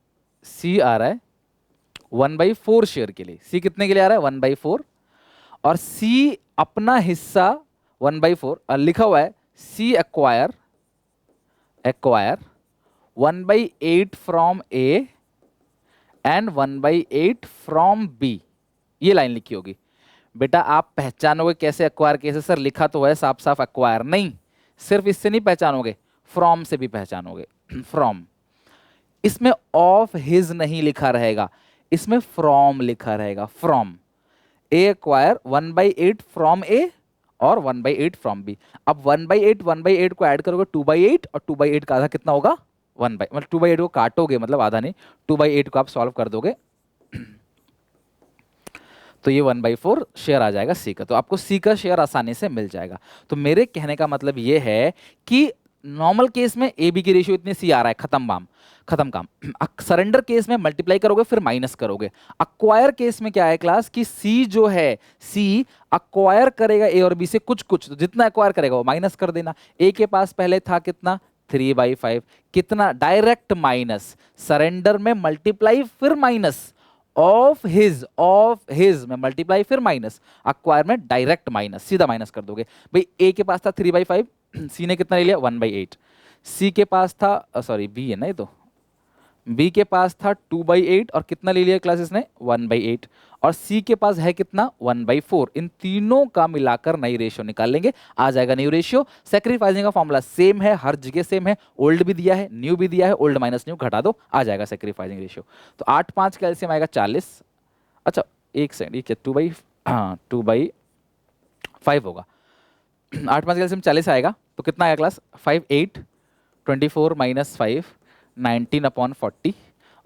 1/4 शेयर के लिए। सी कितने के लिए आ रहा है 1/4, और सी अपना हिस्सा 1/4 लिखा हुआ है, C acquire 1/8 from A and 1/8 from B, ये लाइन लिखी होगी। बेटा आप पहचानोगे कैसे एक्वायर केस है? सर लिखा तो है साफ साफ एक्वायर, नहीं सिर्फ इससे नहीं पहचानोगे, फ्रॉम से भी पहचानोगे। फ्रॉम, इसमें ऑफ हिज नहीं लिखा रहेगा, इसमें फ्रॉम लिखा रहेगा। फ्रॉम ए एक्वायर 1/8 फ्रॉम ए और 1/8 फ्रॉम बी। अब 1/8 को ऐड करोगे 2/8 और 2/8 का आधा कितना होगा? 1 बाई, मतलब 2/8 को काटोगे मतलब आधा नहीं, 2/8 को आप सॉल्व कर दोगे तो ये 1/4 शेयर आ जाएगा सी का। तो आपको सी का शेयर आसानी से मिल जाएगा। तो मेरे कहने का मतलब ये है कि नॉर्मल केस में ए बी की रेशियो इतनी, सी आ रहा है, खत्म काम। सरेंडर केस में मल्टीप्लाई करोगे फिर माइनस करोगे। अक्वायर केस में क्या है क्लास कि सी जो है, सी अक्वायर करेगा ए और बी से कुछ कुछ, तो जितना अक्वायर करेगा वो माइनस कर देना। ए के पास पहले था कितना? 3/5, कितना? Direct minus. सरेंडर में मल्टीप्लाई फिर माइनस, ऑफ हिज में मल्टीप्लाई फिर माइनस, अक्वायर में डायरेक्ट माइनस, सीधा माइनस कर दोगे। भाई ए के पास था 3/5, सी ने कितना ले लिया? 1/8। सी के पास था, सॉरी बी है ना ये, तो बी के पास था 2/8 और कितना ले लिया क्लास इसने? 1/8। और सी के पास है कितना? 1/4। इन तीनों का मिलाकर नई रेशियो निकाल लेंगे, आ जाएगा न्यू रेशियो। सेक्रीफाइसिंग का फॉर्मूला सेम है, हर जगह सेम है, ओल्ड भी दिया है न्यू भी दिया है, ओल्ड माइनस न्यू घटा दो, आ जाएगा सेक्रीफाइसिंग रेशियो। तो 8 5 का एलसीएम आएगा 40। अच्छा एक सेकंड, ये क्या 2/5 होगा। 8 5 का एलसीएम 40 आएगा, तो कितना आएगा क्लास? 5 8 24 माइनस 5 19/40।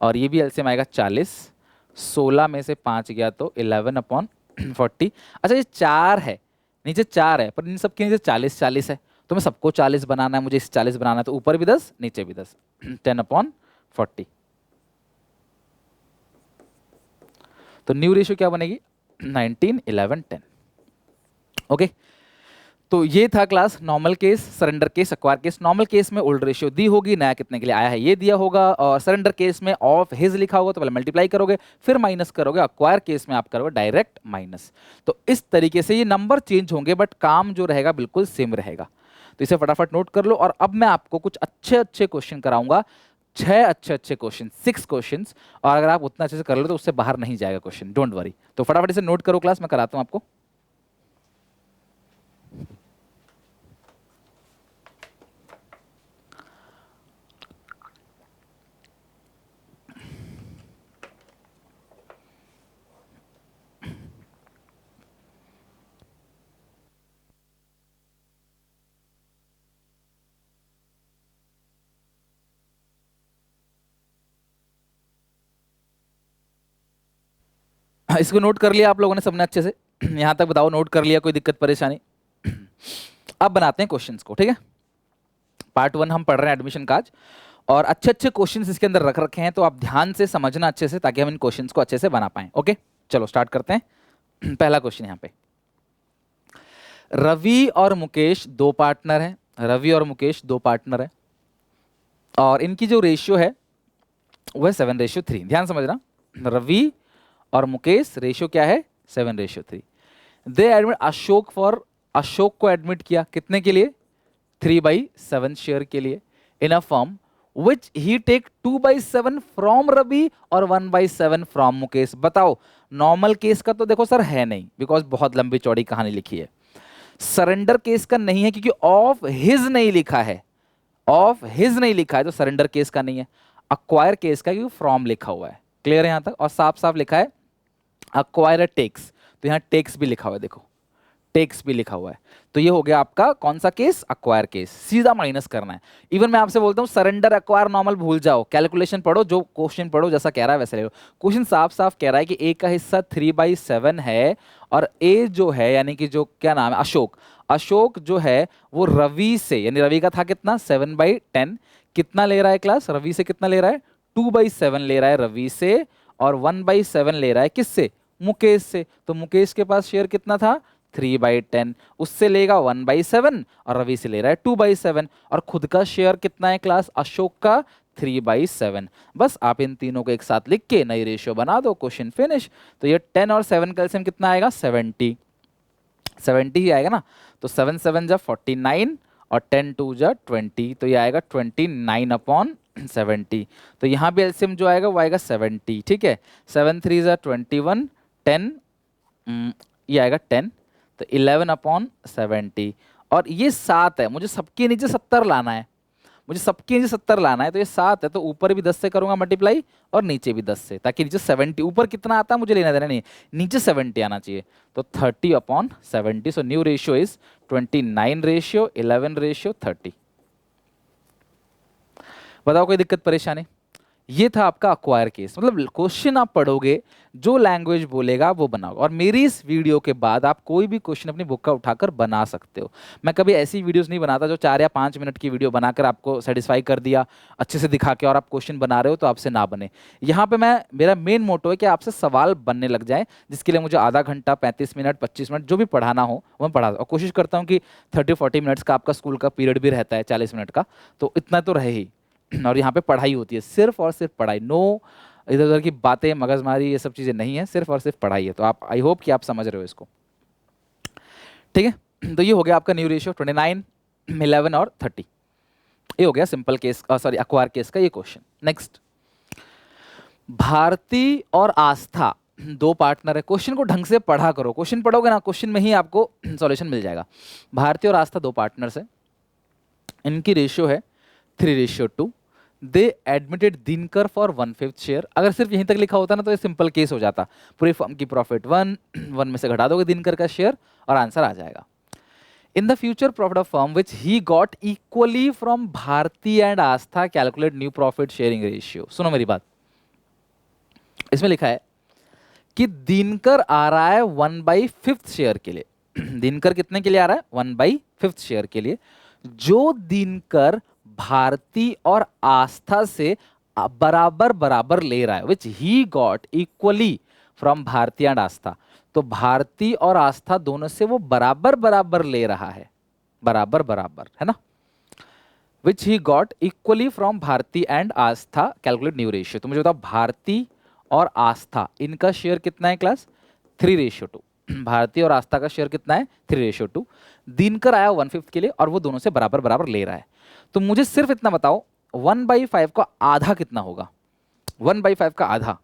और ये भी एलसीएम आएगा 40, 16 में से 5 गया तो 11/40। अच्छा ये 4 है, नीचे 4 है, पर इन सब के नीचे 40 40 है, तो मैं सबको 40 बनाना है, मुझे इस 40 बनाना है, तो ऊपर भी 10 नीचे भी 10, 10/40। तो न्यू रेशियो क्या बनेगी? 19 11 10। ओके, तो ये था class normal case, surrender case, acquire case. Normal case में ओल्ड रेशियो दी होगी, नया कितने के लिए आया है ये दिया होगा, और सरेंडर केस में ऑफ हिज लिखा होगा तो पहले मल्टीप्लाई करोगे फिर माइनस करोगे, एक्वायर केस में आप करोगे डायरेक्ट माइनस। तो इस तरीके से ये नंबर चेंज होंगे बट काम जो रहेगा बिल्कुल सेम रहेगा। तो इसे फटाफट नोट कर लो। और अब मैं आपको कुछ अच्छे अच्छे क्वेश्चन कराऊंगा, 6 अच्छे अच्छे क्वेश्चन, 6 क्वेश्चन, और अगर आप उतना अच्छे से कर लो तो उससे बाहर नहीं जाएगा क्वेश्चन, डोंट वरी। तो फटाफट इसे नोट करो क्लास, मैं कराता हूं आपको। इसको नोट कर लिया आप लोगों ने सबने अच्छे से? यहां तक बताओ, नोट कर लिया? कोई दिक्कत परेशानी? अब बनाते हैं क्वेश्चंस को, ठीक है? पार्ट 1 हम पढ़ रहे हैं एडमिशन का आज, और अच्छे अच्छे क्वेश्चंस इसके अंदर रख रखे हैं, तो आप ध्यान से समझना अच्छे से, ताकि हम इन क्वेश्चंस को अच्छे से बना पाएं। ओके चलो स्टार्ट करते हैं। पहला क्वेश्चन यहाँ पे, रवि और मुकेश दो पार्टनर हैं, रवि और मुकेश दो पार्टनर हैं, और इनकी जो रेशियो है वह 7:3। ध्यान समझना, रवि और मुकेश रेशियो क्या है? 7:3। दे एडमिट अशोक फॉर, अशोक को एडमिट किया कितने के लिए? 3/7 शेयर के लिए, in a form which he take 2/7 from Ravi और 1/7 फ्रॉम मुकेश। बताओ, नॉर्मल केस का तो देखो सर है नहीं, बिकॉज बहुत लंबी चौड़ी कहानी लिखी है। सरेंडर केस का नहीं है क्योंकि ऑफ हिज नहीं लिखा है, ऑफ हिज नहीं लिखा है तो सरेंडर केस का नहीं है। अक्वायर केस का क्योंकि फ्रॉम लिखा हुआ है, क्लियर है यहां तक? और साफ साफ लिखा है अक्वायर टेक्स, तो यहां टेक्स भी लिखा हुआ है, देखो टेक्स भी लिखा हुआ है। तो ये हो गया आपका कौन सा केस? Acquire case. सीधा माइनस करना है। इवन मैं आपसे बोलता हूं सरेंडर एक्वायर नॉर्मल भूल जाओ, कैलकुलेशन पढ़ो, जो क्वेश्चन पढ़ो जैसा कह रहा है वैसे ले लो। क्वेश्चन साफ साफ कह रहा है कि ए का हिस्सा 3/7 है, और ए जो है यानी कि जो क्या नाम है, अशोक, अशोक जो है वो रवि से, यानी रवि का था कितना? 7/10। कितना ले रहा है क्लास? रवि से कितना ले रहा है? 2/7 ले रहा है रवि से, और 1/7 ले रहा है किससे? मुकेश से। तो मुकेश के पास शेयर कितना था? 3/10, उससे लेगा 1/7, और रवि से ले रहा है 2/7, और खुद का शेयर कितना है क्लास? अशोक का 3/7। बस आप इन तीनों को एक साथ लिख के नई रेशियो बना दो, क्वेश्चन फिनिश। तो ये 10 और 7 का एलसीएम कितना आएगा? 70, 70 ही आएगा ना। तो 7 7 जा 49 और 10 2 जा 20, तो ये आएगा 29/7। 70। तो यहाँ भी एलसीएम जो आएगा वो आएगा 70, ठीक है। 7 3 ज़ा 21, 10, ये आएगा 10, तो 11/70। और ये 7 है, मुझे सबके नीचे 70 लाना है, मुझे सबके नीचे 70 लाना है, तो ये 7 है, तो ऊपर भी 10 से करूंगा मल्टीप्लाई और नीचे भी 10 से, ताकि नीचे 70, ऊपर कितना आता है मुझे लेना देना नहीं, नीचे 70 आना चाहिए। तो 30/70। So new ratio is 29 ratio 11 ratio 30। बताओ कोई दिक्कत परेशानी? ये था आपका अक्वायर केस। मतलब क्वेश्चन आप पढ़ोगे, जो लैंग्वेज बोलेगा वो बनाओ, और मेरी इस वीडियो के बाद आप कोई भी क्वेश्चन अपनी बुक का उठाकर बना सकते हो। मैं कभी ऐसी वीडियोस नहीं बनाता जो 4 या 5 मिनट की वीडियो बनाकर आपको सेटिस्फाई कर दिया अच्छे से दिखा के, और आप क्वेश्चन बना रहे हो तो आपसे ना बने। यहाँ पे मेरा मेन मोटो है कि आपसे सवाल बनने लग जाए, जिसके लिए मुझे आधा घंटा, 35 मिनट, 25 मिनट जो भी पढ़ाना हो वो मैं पढ़ा, और कोशिश करता हूँ कि 30-40 मिनट्स का आपका स्कूल का पीरियड भी रहता है, 40 मिनट का, तो इतना तो रहे ही। और यहाँ पे पढ़ाई होती है, सिर्फ और सिर्फ पढ़ाई, नो इधर उधर की बातें, मगजमारी, ये सब चीज़ें नहीं है, सिर्फ और सिर्फ पढ़ाई है। तो आप, आई होप कि आप समझ रहे हो इसको, ठीक है। तो ये हो गया आपका न्यू रेशियो 29, 11 और 30। ये हो गया simple case, sorry acquire case का ये क्वेश्चन। नेक्स्ट, भारती और आस्था दो पार्टनर है। क्वेश्चन को ढंग से पढ़ा करो, क्वेश्चन पढ़ोगे ना, क्वेश्चन में ही आपको सॉल्यूशन मिल जाएगा। भारती और आस्था दो पार्टनर्स है, इनकी रेशियो है 3:2। दे एडमिटेड दिनकर फॉर 1/5 शेयर। अगर सिर्फ यहीं तक लिखा होता ना तो ये सिंपल केस हो जाता, पूरी फर्म की प्रॉफिट 1 में से घटा दोगे दिनकर का शेयर और आंसर आ जाएगा। In the future profit of firm which he got equally from Bharti and Astha calculate new profit sharing ratio. सुनो मेरी बात, इसमें लिखा है कि दिनकर आ रहा है 1/5 शेयर के लिए। दिनकर कितने के लिए आ रहा है? 1/5 शेयर के लिए। जो दिनकर भारती और आस्था से बराबर बराबर ले रहा है, which he got equally from Bharti and Astha. तो भारती और आस्था दोनों से वो बराबर बराबर ले रहा है, बराबर बराबर, है ना। Which he got equally from Bharti and Astha calculate new ratio. तो मुझे बताओ, भारती और आस्था इनका शेयर कितना है क्लास? 3:2। भारती और आस्था का शेयर कितना है? 3:2। दिनकर आया 1/5 के लिए और वो दोनों से बराबर बराबर ले रहा है। तो मुझे सिर्फ इतना बताओ, 1/5 का आधा कितना होगा? 1/5 का आधा,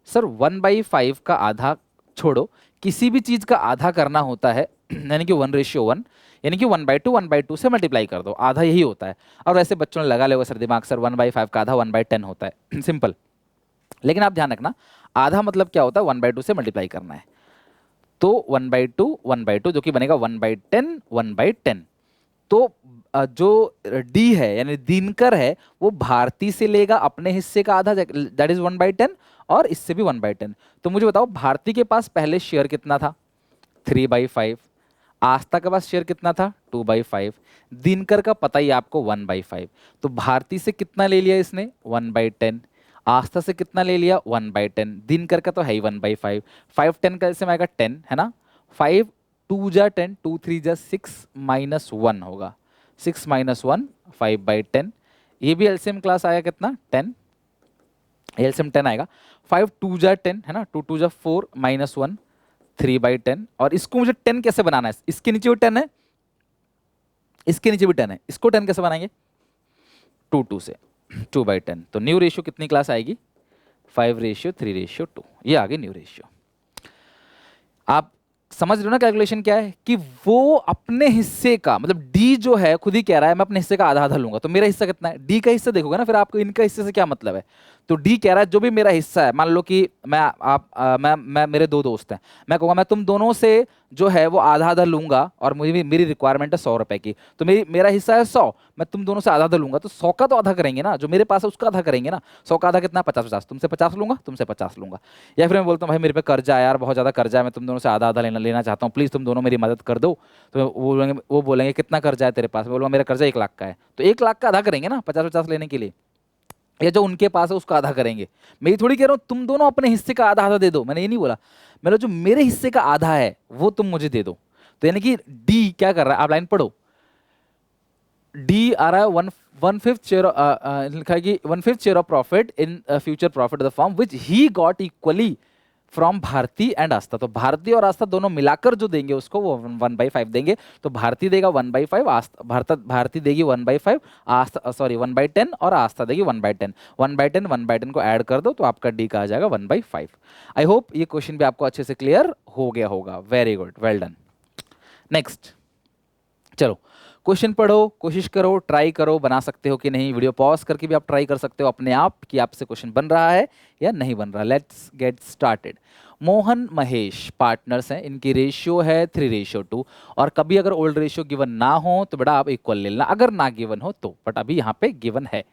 सर 1/5 का आधा छोड़ो, किसी भी चीज का आधा करना होता है यानी कि 1:1, यानी कि 1/2 से मल्टीप्लाई कर दो, आधा यही होता है। और वैसे बच्चों ने लगा लेगा सर दिमाग, सर 1/5 का आधा 1/10 होता है। सिंपल। लेकिन आप ध्यान रखना, आधा मतलब क्या होता है? 1/2 से मल्टीप्लाई करना है। तो 1/2 जो कि बनेगा 1/10 1/10। तो जो डी है यानी दिनकर है, वो भारती से लेगा अपने हिस्से का आधा, दैट इज 1/10, और इससे भी 1/10। तो मुझे बताओ, भारती के पास पहले शेयर कितना था? 3/5। आस्था के पास शेयर कितना था? 2/5। दिनकर का पता ही आपको 1/5। तो भारती से कितना ले लिया इसने? 1/10। आस्था से कितना ले लिया? 1/10। दिनकर का तो है ही 1/5। 5 10 का इससे आएगा 10, है ना। 5 2 जा 10, 2 3 जा 6 -1 होगा। 6 -1 5/10। ये भी एलसीएम क्लास आया कितना? 10। एलसीएम 10 आएगा। 5 2 जा 10, है ना। 2 2 जा 4 -1 3/10। और इसको मुझे 10 कैसे बनाना है? इसके नीचे भी 10 है, इसके नीचे भी 10 है, इसको 10 कैसे बनाएंगे? 2 2 से 2/10। तो न्यू रेशियो कितनी क्लास आएगी? 5:3:2। ये आ गई न्यू रेशियो। आप समझ रहे हो ना कैलकुलेशन क्या है? कि वो अपने हिस्से का, मतलब डी जो है खुद ही कह रहा है मैं अपने हिस्से का आधा आधा लूंगा। तो मेरा हिस्सा कितना है? डी का हिस्सा देखोगे ना, फिर आपको इनका हिस्से से क्या मतलब है। तो डी कह रहा है जो भी मेरा हिस्सा है, मान लो कि मैं मेरे दो दोस्त हैं, मैं कहूँगा मैं तुम दोनों से जो है वो आधा आधा लूंगा, और मुझे भी मेरी रिक्वायरमेंट है 100 रुपए की, तो मेरा हिस्सा है 100, मैं तुम दोनों से आधा आधा लूंगा, तो 100 का तो आधा करेंगे ना, जो मेरे पास है उसका आधा करेंगे ना। 100 का आधा कितना? 50-50। तुमसे 50 लूंगा, तुमसे 50 लूंगा। या फिर मैं बोलता हूँ भाई मेरे पे कर्जा है यार, बहुत ज्यादा कर्जा है, मैं तुम दोनों से आधा आधा लेना चाहता हूँ, प्लीज तुम दोनों मेरी मदद कर दो। तो वो बोलेंगे कितना कर्जा है तेरे पास? मैं बोलूँगा मेरा कर्जा 1 लाख का है, तो 1 लाख का आधा करेंगे ना 50-50 लेने के लिए। या जो उनके पास है उसका आधा करेंगे। मैं ये थोड़ी कह रहा हूँ तुम दोनों अपने हिस्से का आधा आधा दे दो, मैंने ये नहीं बोला। मैंने जो मेरे हिस्से का आधा है वो तुम मुझे दे दो। तो यानी कि डी क्या कर रहा है? आप लाइन पढ़ो। डी आ रहा है 1/5 शेयर, लिखा है कि 1/5 share of profit in future profit of the firm which he got equally from Bharti and Astha. तो भारती और आस्था दोनों मिलाकर जो देंगे उसको वो 1/5 देंगे। तो भारती देगा 1/5, आस्था भारती देगी 1/5, आस्था 1/10 और आस्था देगी 1/10। 1/10 1/10 को ऐड कर दो तो आपका डी का आ जाएगा 1/5। आई होप ये क्वेश्चन भी आपको अच्छे से क्लियर हो गया होगा। Very good, well done. Next, चलो क्वेश्चन पढ़ो, कोशिश करो, ट्राई करो, बना सकते हो कि नहीं। वीडियो पॉज करके भी आप ट्राई कर सकते हो अपने आप कि आपसे क्वेश्चन बन रहा है या नहीं बन रहा। Let's get started. Mohan Mahesh partners हैं, इनकी रेशियो है 3:2। और कभी अगर ओल्ड रेशियो गिवन ना हो तो बेटा आप इक्वल ले लेना, अगर ना गिवन हो तो, बट अभी यहाँ पे गिवन है।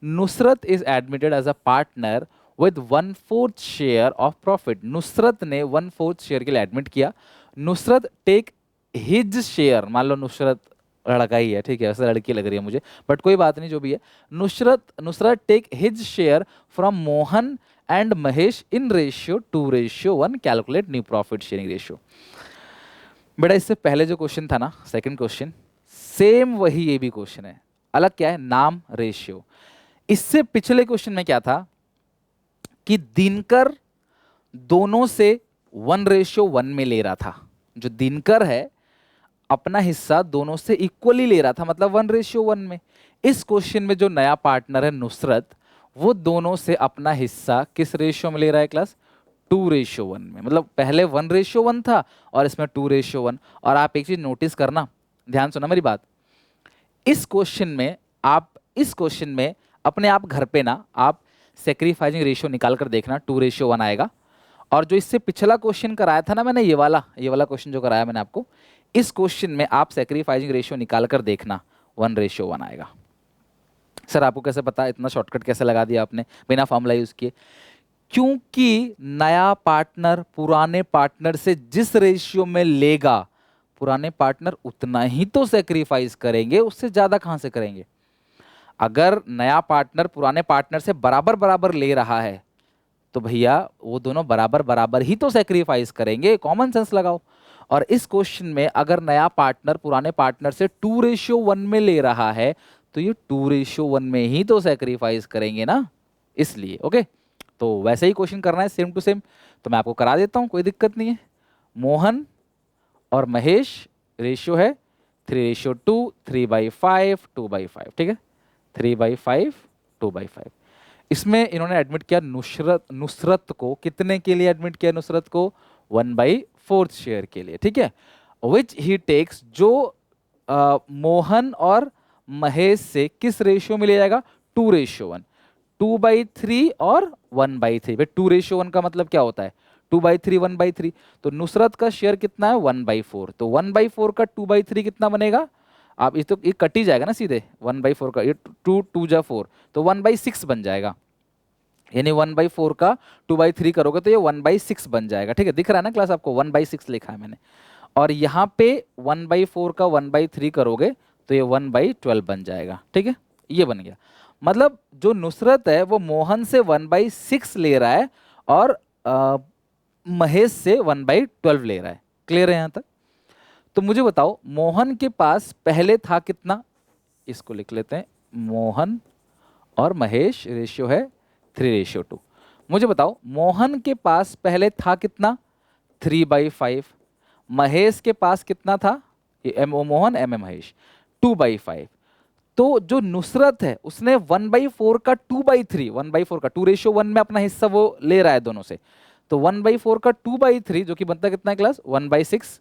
Nusrat is admitted as a partner with 1/4 share of profit. Nusrat ने 1/4 शेयर के लिए एडमिट किया। नुसरत टेक हिज शेयर, मान लो नुसरत लड़का ही है, ठीक है, वैसे लड़की लग रही है मुझे, बट कोई बात नहीं, जो भी है। Nusrat take his share from Mohan and Mahesh in ratio 2:1। Calculate new profit sharing ratio. बेटा इससे पहले जो क्वेश्चन था ना, सेकंड क्वेश्चन, सेम वही ये भी क्वेश्चन है, अलग क्या है, नाम रेशियो। इससे पिछले क्वेश्चन में क्या था कि दिनकर दोनों से 1:1 में ले रहा था। जो दिनकर है अपना हिस्सा दोनों से इक्वली ले रहा था, मतलब 1:1 में। इस क्वेश्चन में जो नया पार्टनर है नुसरत, वो दोनों से अपना हिस्सा किस रेशियो में ले रहा है क्लास, 2:1 में। मतलब पहले 1:1 था और इसमें 2:1। और आप एक चीज नोटिस करना, ध्यान सुना मेरी बात, इस क्वेश्चन में अपने आप घर पे ना आप सेक्रीफाइसिंग रेशियो निकाल कर देखना, 2:1 आएगा। और जो इससे पिछला क्वेश्चन कराया था ना मैंने, ये वाला क्वेश्चन जो कराया मैंने आपको, इस क्वेश्चन में आप सेक्रीफाइसिंग रेशियो निकाल कर देखना, 1:1 आएगा। सर आपको कैसे पता, इतना शॉर्टकट कैसे लगा दिया आपने बिना फॉर्मूला यूज किए? क्योंकि नया पार्टनर पुराने पार्टनर से जिस रेशियो में लेगा, पुराने पार्टनर उतना ही तो सेक्रीफाइस करेंगे, उससे ज्यादा कहां से करेंगे। अगर नया पार्टनर पुराने पार्टनर से बराबर बराबर ले रहा है तो भैया वो दोनों बराबर बराबर ही तो सेक्रीफाइस करेंगे, कॉमन सेंस लगाओ। और इस क्वेश्चन में अगर नया पार्टनर पुराने पार्टनर से 2:1 में ले रहा है तो ये 2:1 में ही तो सेक्रीफाइस करेंगे ना, इसलिए। ओके, तो वैसे ही क्वेश्चन करना है, सेम टू सेम। तो मैं आपको करा देता हूं, कोई दिक्कत नहीं है। मोहन और महेश रेशियो है 3:2, 3/5, 2/5, ठीक है, 3/5, 2/5। इसमें इन्होंने एडमिट किया नुसरत को, कितने के लिए एडमिट किया नुसरत को, 1/4 शेयर के लिए, ठीक है। विच ही टेक्स, जो मोहन और महेश से किस रेशियो में ले जाएगा, 2:1। 2/3 और 1/3। भाई 2:1 का मतलब क्या होता है, 2/3 1/3। तो नुसरत का शेयर कितना है, 1/4। तो 1/4 का 2/3 कितना बनेगा, आप इस तो ये कट ही जाएगा ना सीधे, 1/4 का, ये 2 4, तो 1/6 बन जाएगा। यानी 1/4 का 2/3 करोगे तो ये 1/6 बन जाएगा, ठीक है। दिख रहा है ना क्लास आपको, 1/6 लिखा है मैंने। और यहाँ पे 1/4 का 1/3 करोगे तो ये 1/12 बन जाएगा, ठीक है। ये बन गया, मतलब जो नुसरत है वो मोहन से 1/6 ले रहा है और महेश से 1/12 ले रहा है। क्लियर है यहाँ तक? तो मुझे बताओ मोहन के पास पहले था कितना, इसको लिख लेते हैं, मोहन और महेश रेशियो है 3:2। मुझे बताओ मोहन के पास पहले था कितना, 3/5। महेश के पास कितना था, M Mohan M A Mahesh, 2/5। तो जो नुसरत है उसने 1/4 का 2/3, 1/4 का 2:1 में अपना हिस्सा वो ले रहा है दोनों से। तो 1/4 का 2/3 जो कि बनता कितना है क्लास, 1/6।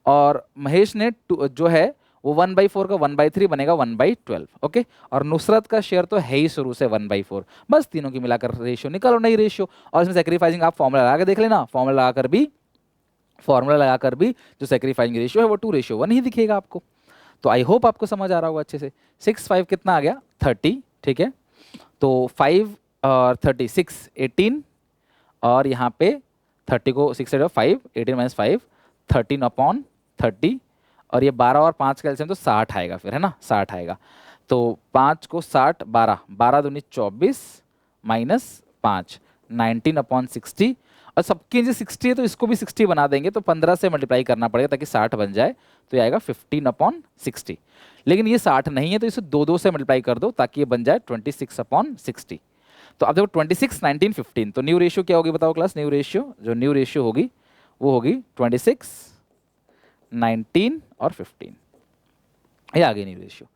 और महेश ने जो है वो 1/4 का 1/3 बनेगा 1/12। ओके, और नुसरत का शेयर तो है ही शुरू से 1/4। बस तीनों की मिलाकर रेशियो निकालो, नई रेशियो। और इसमें सेक्रीफाइसिंग आप फॉर्मूला लगा के देख लेना, फॉर्मूला लगाकर भी जो सेक्रीफाइसिंग रेशियो है वो 2:1 ही दिखेगा आपको। तो आई होप आपको समझ आ रहा होगा अच्छे से। 6 5 कितना आ गया, 30, ठीक है। तो 5 और 36 18, और यहाँ पे 30 को 6 से 5, 18 - 5 13/30। और ये 12 और 5 का एलसीएम तो 60 आएगा फिर, है ना, 60 आएगा। तो 5 को 60, 12 12 दूनी 24 -5 19/60। और सबकी जो 60 है तो इसको भी 60 बना देंगे, तो 15 से मल्टीप्लाई करना पड़ेगा ताकि 60 बन जाए। तो ये आएगा 15/60। लेकिन ये 60 नहीं है तो इसे 2 से मल्टीप्लाई कर दो ताकि ये बन जाए 26/60। तो अब देखो 26, 19, 15, तो न्यू रेशियो क्या होगी बताओ क्लास? न्यू रेशियो, जो न्यू रेशियो होगी वो होगी 26, 19 और 15, ये आ गई न्यू रेशियो।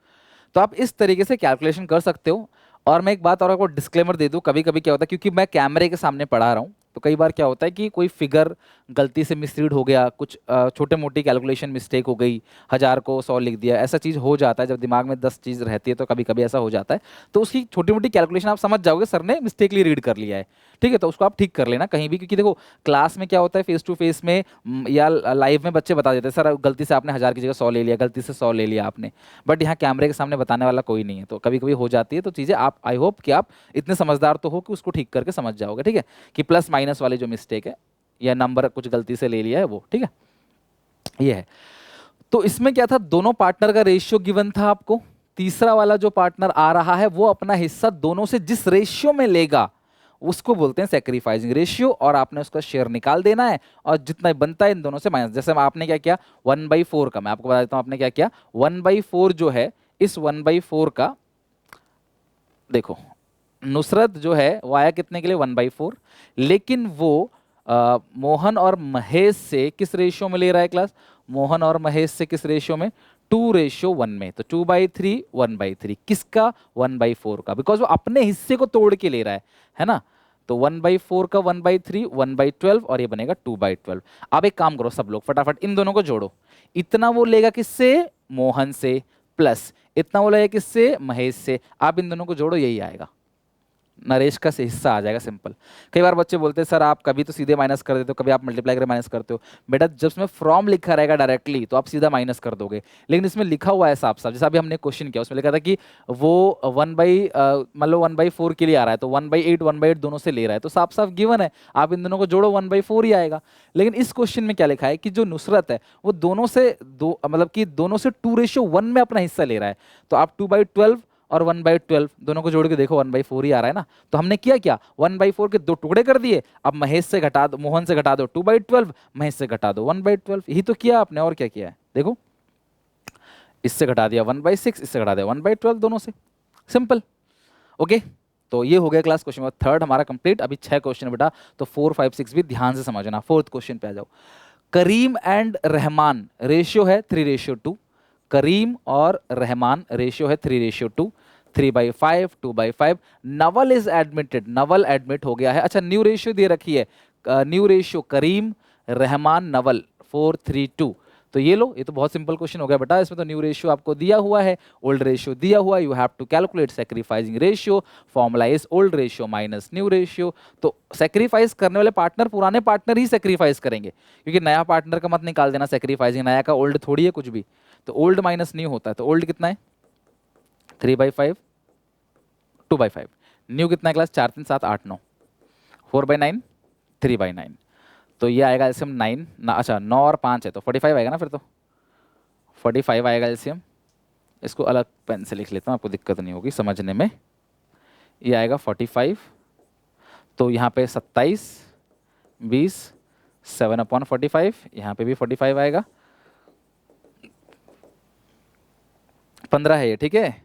तो आप इस तरीके से कैलकुलेशन कर सकते हो। और मैं एक बात और आपको डिस्क्लेमर दे दूं, कभी कभी क्या होता है, क्योंकि मैं कैमरे के सामने पढ़ा रहा हूँ, तो कई बार क्या होता है कि कोई फिगर गलती से मिसरीड हो गया, कुछ छोटे मोटी कैलकुलेशन मिस्टेक हो गई, 1000 को 100 लिख दिया, ऐसा चीज़ हो जाता है। जब दिमाग में 10 चीज़ रहती है तो कभी कभी ऐसा हो जाता है। तो उसकी छोटी मोटी कैलकुलेशन आप समझ जाओगे सर ने मिस्टेकली रीड कर लिया है, ठीक है, तो उसको आप ठीक कर लेना कहीं भी। क्योंकि देखो क्लास में क्या होता है, फेस टू फेस में या लाइव में बच्चे बता देते हैं सर गलती से आपने 1000 की जगह 100 ले लिया, गलती से 100 ले लिया आपने, बट यहाँ कैमरे के सामने बताने वाला कोई नहीं है, तो कभी कभी हो जाती है। तो चीज़ें आप, आई होप कि आप इतने समझदार तो हो कि उसको ठीक करके समझ जाओगे, ठीक है, कि प्लस माइनस वाली जो मिस्टेक है या नंबर कुछ गलती से ले लिया है वो, ठीक है, ये है। तो इसमें क्या था, दोनों पार्टनर का रेशियो गिवन था आपको। तीसरा वाला जो पार्टनर आ रहा है वो अपना हिस्सा दोनों से जिस रेशियो में लेगा उसको बोलते हैं सेक्रीफाइसिंग रेशियो, और आपने उसका शेयर निकाल देना है और जितना बनता है इन दोनों से माइनस। जैसे आपने क्या किया 1/4 का, मैं आपको बता देता हूं आपने क्या किया, 1/4 जो है, इस 1/4 का देखो नुसरत जो है वो आया कितने के लिए 1/4, लेकिन वो मोहन और महेश से किस रेशियो में ले रहा है क्लास? मोहन और महेश से किस रेशियो में? 2:1 में। तो 2/3 1/3 किसका? 1/4 का, बिकॉज वो अपने हिस्से को तोड़ के ले रहा है ना। तो 1/4 का 1/3 1/12 और ये बनेगा 2/12। अब एक काम करो सब लोग फटाफट इन दोनों को जोड़ो। इतना वो लेगा किससे? मोहन से, प्लस इतना वो लेगा किससे? महेश से। आप इन दोनों को जोड़ो, यही आएगा, नरेश का से हिस्सा आ जाएगा, सिंपल। कई बार बच्चे बोलते हैं सर आप कभी तो सीधे माइनस कर देते हो, कभी आप मल्टीप्लाई करके माइनस करते हो। बेटा जब इसमें फ्रॉम लिखा रहेगा डायरेक्टली तो आप सीधा माइनस कर दोगे, लेकिन इसमें लिखा हुआ है साफ साफ, जैसा अभी हमने क्वेश्चन किया उसमें लिखा था कि वो 1/4 के लिए आ रहा है, तो 1/8 1/8 दोनों से ले रहा है, तो साफ साफ गिवन है, आप इन दोनों को जोड़ो 1/4 ही आएगा। लेकिन इस क्वेश्चन में क्या लिखा है कि जो नुसरत है वो दोनों से मतलब कि दोनों से 2:1 में अपना हिस्सा ले रहा है, तो आप 2/12 और 1/12 दोनों को जोड़ के देखो 1/4 ही आ रहा है ना। तो हमने किया क्या, 1/4 के 2 टुकड़े कर दिए, अब महेश से घटा दो, मोहन से घटा दो 2/12, महेश से घटा दो 1/12, यही तो किया आपने, और क्या किया है देखो, इससे घटा दिया 1/6, इससे घटा दिया 1/12, दोनों से, सिंपल। ओके, तो ये हो गया क्लास क्वेश्चन नंबर 3 हमारा कंप्लीट। अभी 6 क्वेश्चन बेटा, तो 4 5 6 भी ध्यान से समझना। 4th क्वेश्चन पे आ जाओ। करीम एंड रहमान रेशियो है 3:2, करीम और रहमान रेशियो है 3:2, 3/5 2/5। Naval is admitted, Naval admit हो गया है। अच्छा न्यू रेशियो दे रखी है, न्यू रेशियो करीम रहमान नवल 4:3:2। तो ये लो, ये तो बहुत सिंपल क्वेश्चन हो गया बेटा, इसमें तो न्यू रेशियो आपको दिया हुआ है, ओल्ड रेशियो दिया हुआ है, you have to calculate sacrificing ratio, formula is old ratio minus new ratio. तो सेक्रीफाइस करने वाले पार्टनर पुराने पार्टनर ही सेक्रीफाइस करेंगे, क्योंकि नया पार्टनर का मत निकाल देना सेक्रीफाइसिंग, नया का ओल्ड थोड़ी है कुछ भी, तो ओल्ड माइनस न्यू होता है। तो ओल्ड कितना है 3/5 2/5, न्यू कितना है क्लास 4 3 7 8 9, 4/9 3/9, तो ये आएगा एलसीएम 9 ना, अच्छा 9 और 5 है तो 45 आएगा ना, फिर तो 45 आएगा एलसीएम। इसको अलग पेन से लिख लेता हूँ, आपको दिक्कत नहीं होगी समझने में। ये आएगा 45, तो यहाँ पे 27 20 7/45, यहाँ पे भी 45 आएगा, 15 है ये, ठीक है।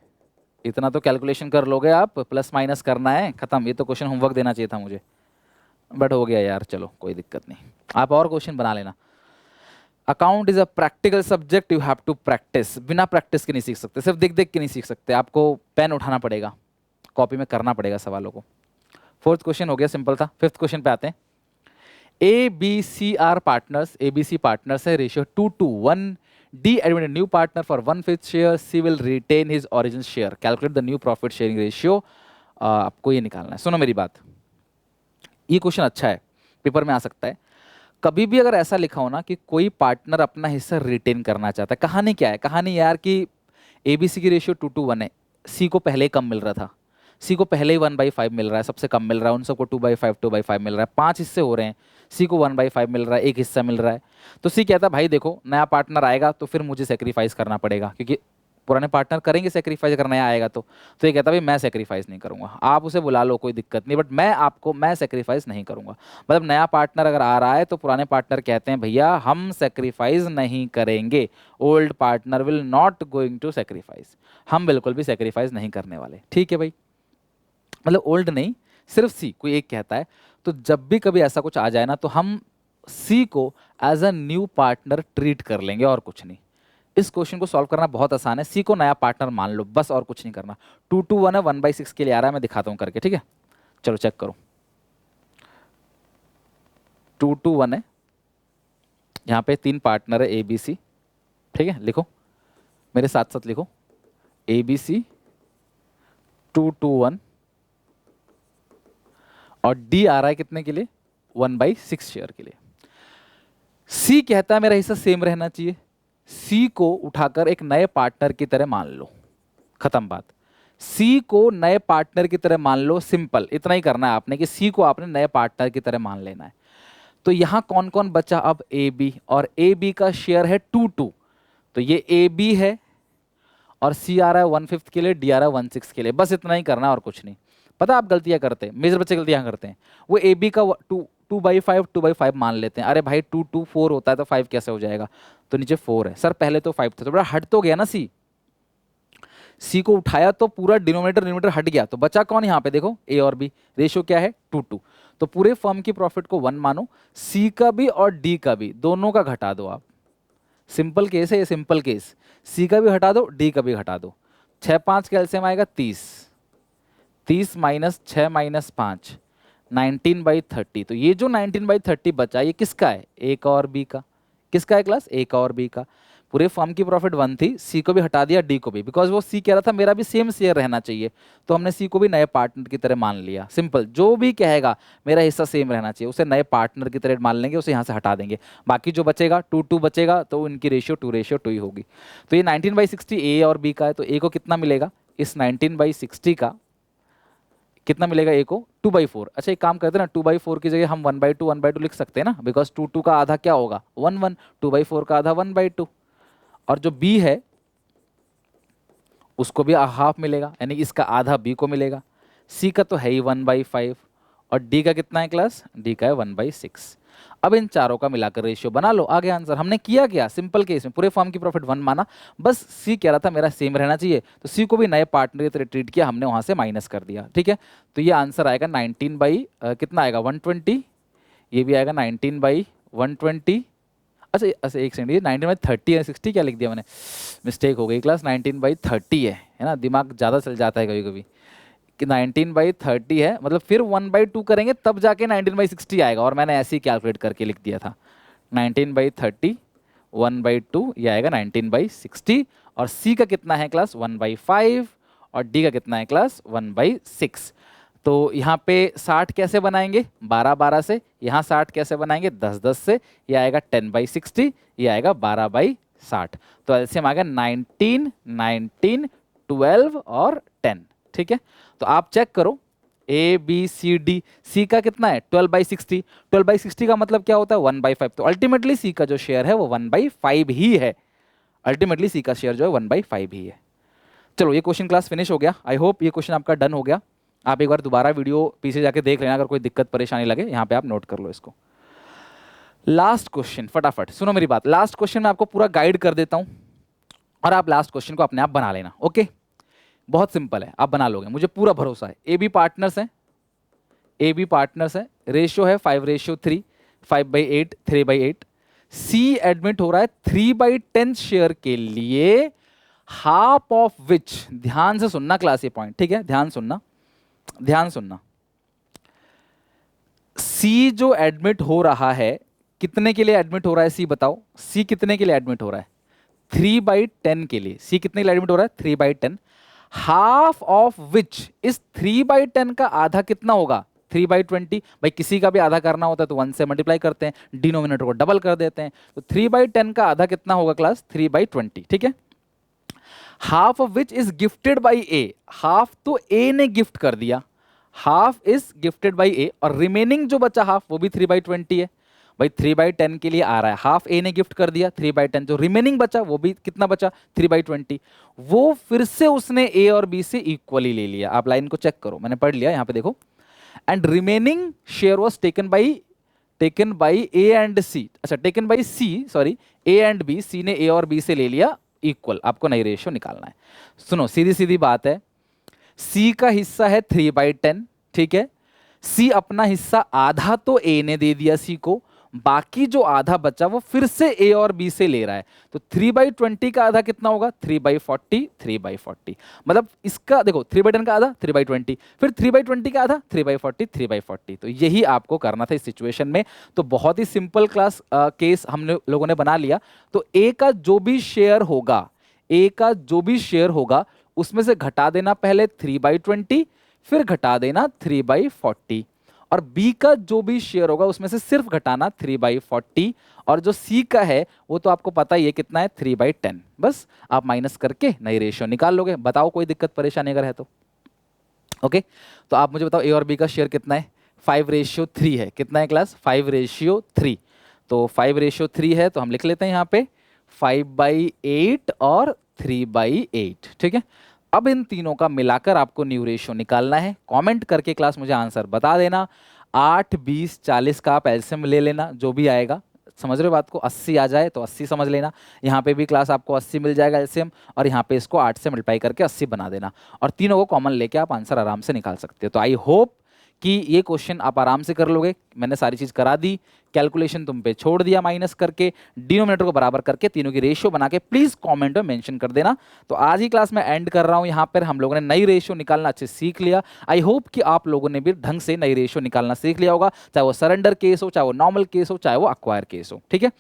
इतना तो कैलकुलेशन कर लोगे आप, प्लस माइनस करना है, खत्म। ये तो क्वेश्चन होमवर्क देना चाहिए था मुझे, बट हो गया यार, चलो कोई दिक्कत नहीं, आप और क्वेश्चन बना लेना। Account is a practical subject, you have to practice, बिना प्रैक्टिस के नहीं सीख सकते, सिर्फ देख देख के नहीं सीख सकते, आपको पेन उठाना पड़ेगा, कॉपी में करना पड़ेगा सवालों को। 4th क्वेश्चन हो गया, सिंपल था। 5th क्वेश्चन पे आते हैं। A B C are partners, A B C partners है, ratio 2:1। D admitted new partner for 1/5 share, C will retain his original share, calculate the new profit sharing ratio. आपको ये निकालना है। सुनो मेरी बात, ये क्वेश्चन अच्छा है, पेपर में आ सकता है। कभी भी अगर ऐसा लिखा हो ना कि कोई पार्टनर अपना हिस्सा रिटेन करना चाहता है, कहानी क्या है, कहानी यार कि एबीसी की रेशियो 2:1 है, सी को पहले ही कम मिल रहा था, सी को पहले ही 1/5 मिल रहा है, सबसे कम मिल रहा है, उन सबको 2/5 2/5 मिल रहा है, 5 हिस्से हो रहे हैं, सी को 1/5 मिल रहा है, एक हिस्सा मिल रहा है। तो सी कहता है भाई देखो नया पार्टनर आएगा तो फिर मुझे सेक्रीफाइस करना पड़ेगा, क्योंकि पुराने पार्टनर करेंगे सेक्रीफाइस अगर नया आएगा तो ये कहता है भाई मैं सेक्रीफाइस नहीं करूंगा, आप उसे बुला लो कोई दिक्कत नहीं, बट मैं सेक्रीफाइस नहीं करूंगा। मतलब नया पार्टनर अगर आ रहा है तो पुराने पार्टनर कहते हैं भैया हम सेक्रीफाइस नहीं करेंगे, old partner will not going to sacrifice, हम बिल्कुल भी सेक्रीफाइस नहीं करने वाले, ठीक है भाई। मतलब ओल्ड नहीं, सिर्फ सी कोई एक कहता है, तो जब भी कभी ऐसा कुछ आ जाए ना, तो हम सी को as a new partner treat कर लेंगे और कुछ नहीं। इस क्वेश्चन को सॉल्व करना बहुत आसान है, सी को नया पार्टनर मान लो बस, और कुछ नहीं करना। 2 2 1 है, 1/6 के लिए आ रहा है, मैं दिखाता हूँ करके, ठीक है। चलो चेक करो, 2 2 1 है, यहाँ पे 3 पार्टनर है ए बी सी, ठीक है। लिखो मेरे साथ साथ लिखो, ए बी सी 2 2 1, और डी आ रहा है कितने के लिए, 1/6 शेयर के लिए। सी कहता है मेरा हिस्सा सेम रहना चाहिए, सी को उठाकर एक नए पार्टनर की तरह मान लो, खत्म बात। सी को नए पार्टनर की तरह मान लो, सिंपल इतना ही करना है आपने कि सी को आपने नए पार्टनर की तरह मान लेना है। तो यहां कौन कौन बचा अब, ए बी, और ए बी का शेयर है 2 2, तो ये ए बी है, और सी आ रहा है 1/5 के लिए, डी आ रहा है 1/6 के लिए, बस इतना ही करना है और कुछ नहीं। पता आप गलतियां करते हैं, मेजर बच्चे गलतियां करते हैं, वो ए बी का 2/5 मान लेते हैं। अरे भाई 2 4 होता है तो 5 कैसे हो जाएगा, तो नीचे 4 है सर, पहले तो 5 था, तो बड़ा हट तो गया ना सी, सी को उठाया तो पूरा डिनोमिनेटर हट गया, तो बचा कौन यहाँ पे, देखो ए और बी, रेशियो क्या है 2 2, तो पूरे फर्म की प्रॉफिट को 1 मानो, सी का भी और डी का भी, दोनों का घटा दो आप। सिंपल केस है ये, सिंपल केस, सी का भी हटा दो, डी का भी हटा दो। 6 5 कैल्सियम आएगा 30, 30 - 6 - 5 19/30, तो ये जो 19/30 बचा ये किसका है, ए का और बी का। किसका है क्लास, ए का और बी का। पूरे फर्म की प्रॉफिट 1 थी, सी को भी हटा दिया, डी को भी, बिकॉज वो सी कह रहा था मेरा भी सेम शेयर रहना चाहिए, तो हमने सी को भी नए पार्टनर की तरह मान लिया। सिंपल, जो भी कहेगा मेरा हिस्सा सेम रहना चाहिए उसे नए पार्टनर की तरह मान लेंगे, उसे यहाँ से हटा देंगे। बाकी जो बचेगा 2 2 बचेगा, तो इनकी रेशियो 2:2 ही होगी। तो ये 19/60 ए और बी का है, तो ए को कितना मिलेगा, इस 19/60 का कितना मिलेगा ए को, 2/4। अच्छा एक काम करते हैं ना, 2/4 की जगह हम 1/2 1/2 लिख सकते हैं ना, बिकॉज 2 का आधा क्या होगा 1 1, 2/4 का आधा 1/2, और जो बी है उसको भी हाफ मिलेगा, यानी इसका आधा बी को मिलेगा। सी का तो है ही 1/5, और डी का कितना है क्लास, डी का है 1/6। अब इन चारों का मिलाकर रेशियो बना लो, आ गया आंसर। हमने किया क्या, सिंपल केस में पूरे फॉर्म की प्रॉफिट 1 माना, बस सी कह रहा था मेरा सेम रहना चाहिए, तो सी को भी नए पार्टनर की तरह ट्रीट किया, हमने वहां से माइनस कर दिया, ठीक है। तो ये आंसर आएगा 19 कितना आएगा 120, ये भी आएगा 19/120। अच्छा अच्छा एक सेकंड, ये 19/30 है, 60 क्या लिख दिया मैंने, मिस्टेक हो गई क्लास, 19/30 है ना, दिमाग ज़्यादा चल जाता है कभी कभी, कि 19/30 है, मतलब फिर 1/2 करेंगे तब जाके 19/60 आएगा, और मैंने ऐसे ही कैलकुलेट करके लिख दिया था 19/30 1/2, ये आएगा 19/60, और सी का कितना है क्लास 1/5, और डी का कितना है क्लास 1/6। तो यहाँ पे 60 कैसे बनाएंगे 12 12 से, यहाँ 60 कैसे बनाएंगे 10 10 से, ये आएगा 10/60, ये आएगा 12/60। तो एलसीएम आ गया 19 19 12 और 10, ठीक है। तो आप चेक करो ए बी सी डी, सी का कितना है 12/60, 12/60 का मतलब क्या होता है 1/5, तो अल्टीमेटली सी का जो शेयर है वो 1/5 ही है, अल्टीमेटली सी का शेयर जो है 1/5 ही है। चलो ये क्वेश्चन क्लास फिनिश हो गया, आई होप ये क्वेश्चन आपका डन हो गया। आप एक बार दोबारा वीडियो पीछे जाके देख लेना, अगर कोई दिक्कत परेशानी लगे यहाँ पे आप नोट कर लो इसको। लास्ट क्वेश्चन, फटाफट सुनो मेरी बात, लास्ट क्वेश्चन मैं आपको पूरा गाइड कर देता हूँ, और आप लास्ट क्वेश्चन को अपने आप बना लेना, ओके। बहुत सिंपल है, आप बना लोगे, मुझे पूरा भरोसा है। ए बी पार्टनर्स हैं, ए बी पार्टनर्स हैं, रेशियो है 5:3, 5/8 3/8। सी एडमिट हो रहा है 3/10 शेयर के लिए, हाफ ऑफ विच, ध्यान से सुनना क्लास ये पॉइंट, ठीक है, ध्यान सुनना ध्यान सुनना। सी जो एडमिट हो रहा है, कितने के लिए एडमिट हो रहा है सी बताओ, सी कितने के लिए एडमिट हो रहा है 3/10 के लिए। सी कितने के लिए एडमिट हो रहा है 3/10, हाफ ऑफ विच, इस 3/10 का आधा कितना होगा 3/20। भाई किसी का भी आधा करना होता है तो 1 से मल्टीप्लाई करते हैं, डिनोमिनेटर को डबल कर देते हैं, तो 3/10 का आधा कितना होगा क्लास 3/20, ठीक है। Half of which is gifted by A, half तो ए ने गिफ्ट कर दिया, हाफ इज गिफ्टेड बाई ए, और रिमेनिंग जो बचा हाफ वो भी 3/20 है। भाई 3/10 के लिए आ रहा है, हाफ ए ने गिफ्ट कर दिया 3/10, जो रिमेनिंग बचा वो भी कितना बचा 3/20, वो फिर से उसने ए और बी से इक्वली ले लिया। आप लाइन को चेक करो, मैंने पढ़ लिया यहाँ पे देखो, and remaining share was taken by A and C, अच्छा taken by C, sorry A and B, C ने ए और बी से ले लिया इक्वल। आपको नई रेशियो निकालना है। सुनो सीधी सीधी बात है, सी का हिस्सा है 3/10, ठीक है, सी अपना हिस्सा आधा तो ए ने दे दिया सी को, बाकी जो आधा बचा वो फिर से ए और बी से ले रहा है। तो 3/20 का आधा कितना होगा? 3/40, 3/40। मतलब इसका देखो 3/10 का आधा 3/20, फिर 3/20 का आधा 3/40, 3/40। तो यही आपको करना था इस सिचुएशन में। तो बहुत ही सिंपल क्लास केस हम लोगों ने बना लिया। तो ए का जो भी शेयर होगा, ए का जो भी शेयर होगा उसमें से घटा देना पहले 3/20, फिर घटा देना 3/40। और बी का जो भी शेयर होगा उसमें से सिर्फ घटाना 3/40। और जो सी का है वो तो आपको पता ही है कितना है, 3/10। बस आप माइनस करके नई रेशियो निकाल लोगे। बताओ कोई दिक्कत परेशानी अगर है तो। ओके, तो आप मुझे बताओ ए और बी का शेयर कितना है? 5:3 है। कितना है क्लास? 5:3। तो 5:3 है तो हम लिख लेते हैं यहाँ पे 5/8 और 3/8। ठीक है, अब इन तीनों का मिलाकर आपको न्यू रेशियो निकालना है। कमेंट करके क्लास मुझे आंसर बता देना। 8, 20, 40 का आप एलसीएम ले लेना, जो भी आएगा। समझ रहे हो बात को? 80 आ जाए तो 80 समझ लेना। यहाँ पे भी क्लास आपको 80 मिल जाएगा एलसीएम, और यहाँ पे इसको 8 से मल्टीप्लाई करके 80 बना देना, और तीनों को कॉमन लेके आप आंसर आराम से निकाल सकते हो। तो आई होप कि ये क्वेश्चन आप आराम से कर लोगे। मैंने सारी चीज़ करा दी, कैलकुलेशन तुम पे छोड़ दिया माइनस करके, डिनोमिनेटर को बराबर करके तीनों की रेशियो बना के प्लीज़ कमेंट में मेंशन कर देना। तो आज ही क्लास में एंड कर रहा हूँ। यहाँ पर हम लोगों ने नई रेशियो निकालना अच्छे सीख लिया। आई होप कि आप लोगों ने भी ढंग से नई रेशियो निकालना सीख लिया होगा, चाहे वो सरेंडर केस हो, चाहे वो नॉर्मल केस हो, चाहे वो अक्वायर केस हो। ठीक है,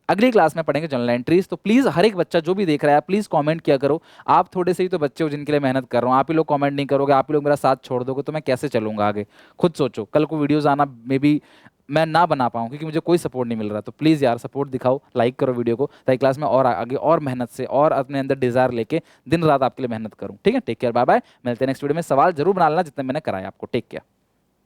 अगली क्लास में पढ़ेंगे जनरल एंट्रीज। तो प्लीज़ हर एक बच्चा जो भी देख रहा है प्लीज़ कमेंट किया करो। आप थोड़े से ही तो बच्चे हो जिनके लिए मेहनत कर रहा हूँ, आप ही लोग कमेंट नहीं करोगे, आप ही लोग मेरा साथ छोड़ दोगे तो मैं कैसे चलूंगा आगे? खुद सोचो, कल को वीडियोज़ आना मे बी मैं ना बना पाऊँ क्योंकि मुझे कोई सपोर्ट नहीं मिल रहा। तो प्लीज़ यार सपोर्ट दिखाओ, लाइक करो वीडियो को, ताकि क्लास में और आगे और मेहनत से और अपने अंदर डिज़ायर लेके दिन रात आपके लिए मेहनत करूँ। ठीक है, टेक केयर, बाय बाय। मिलते हैं नेक्स्ट वीडियो में। सवाल जरूर बना लेना जितने मैंने कराया आपको। Take care.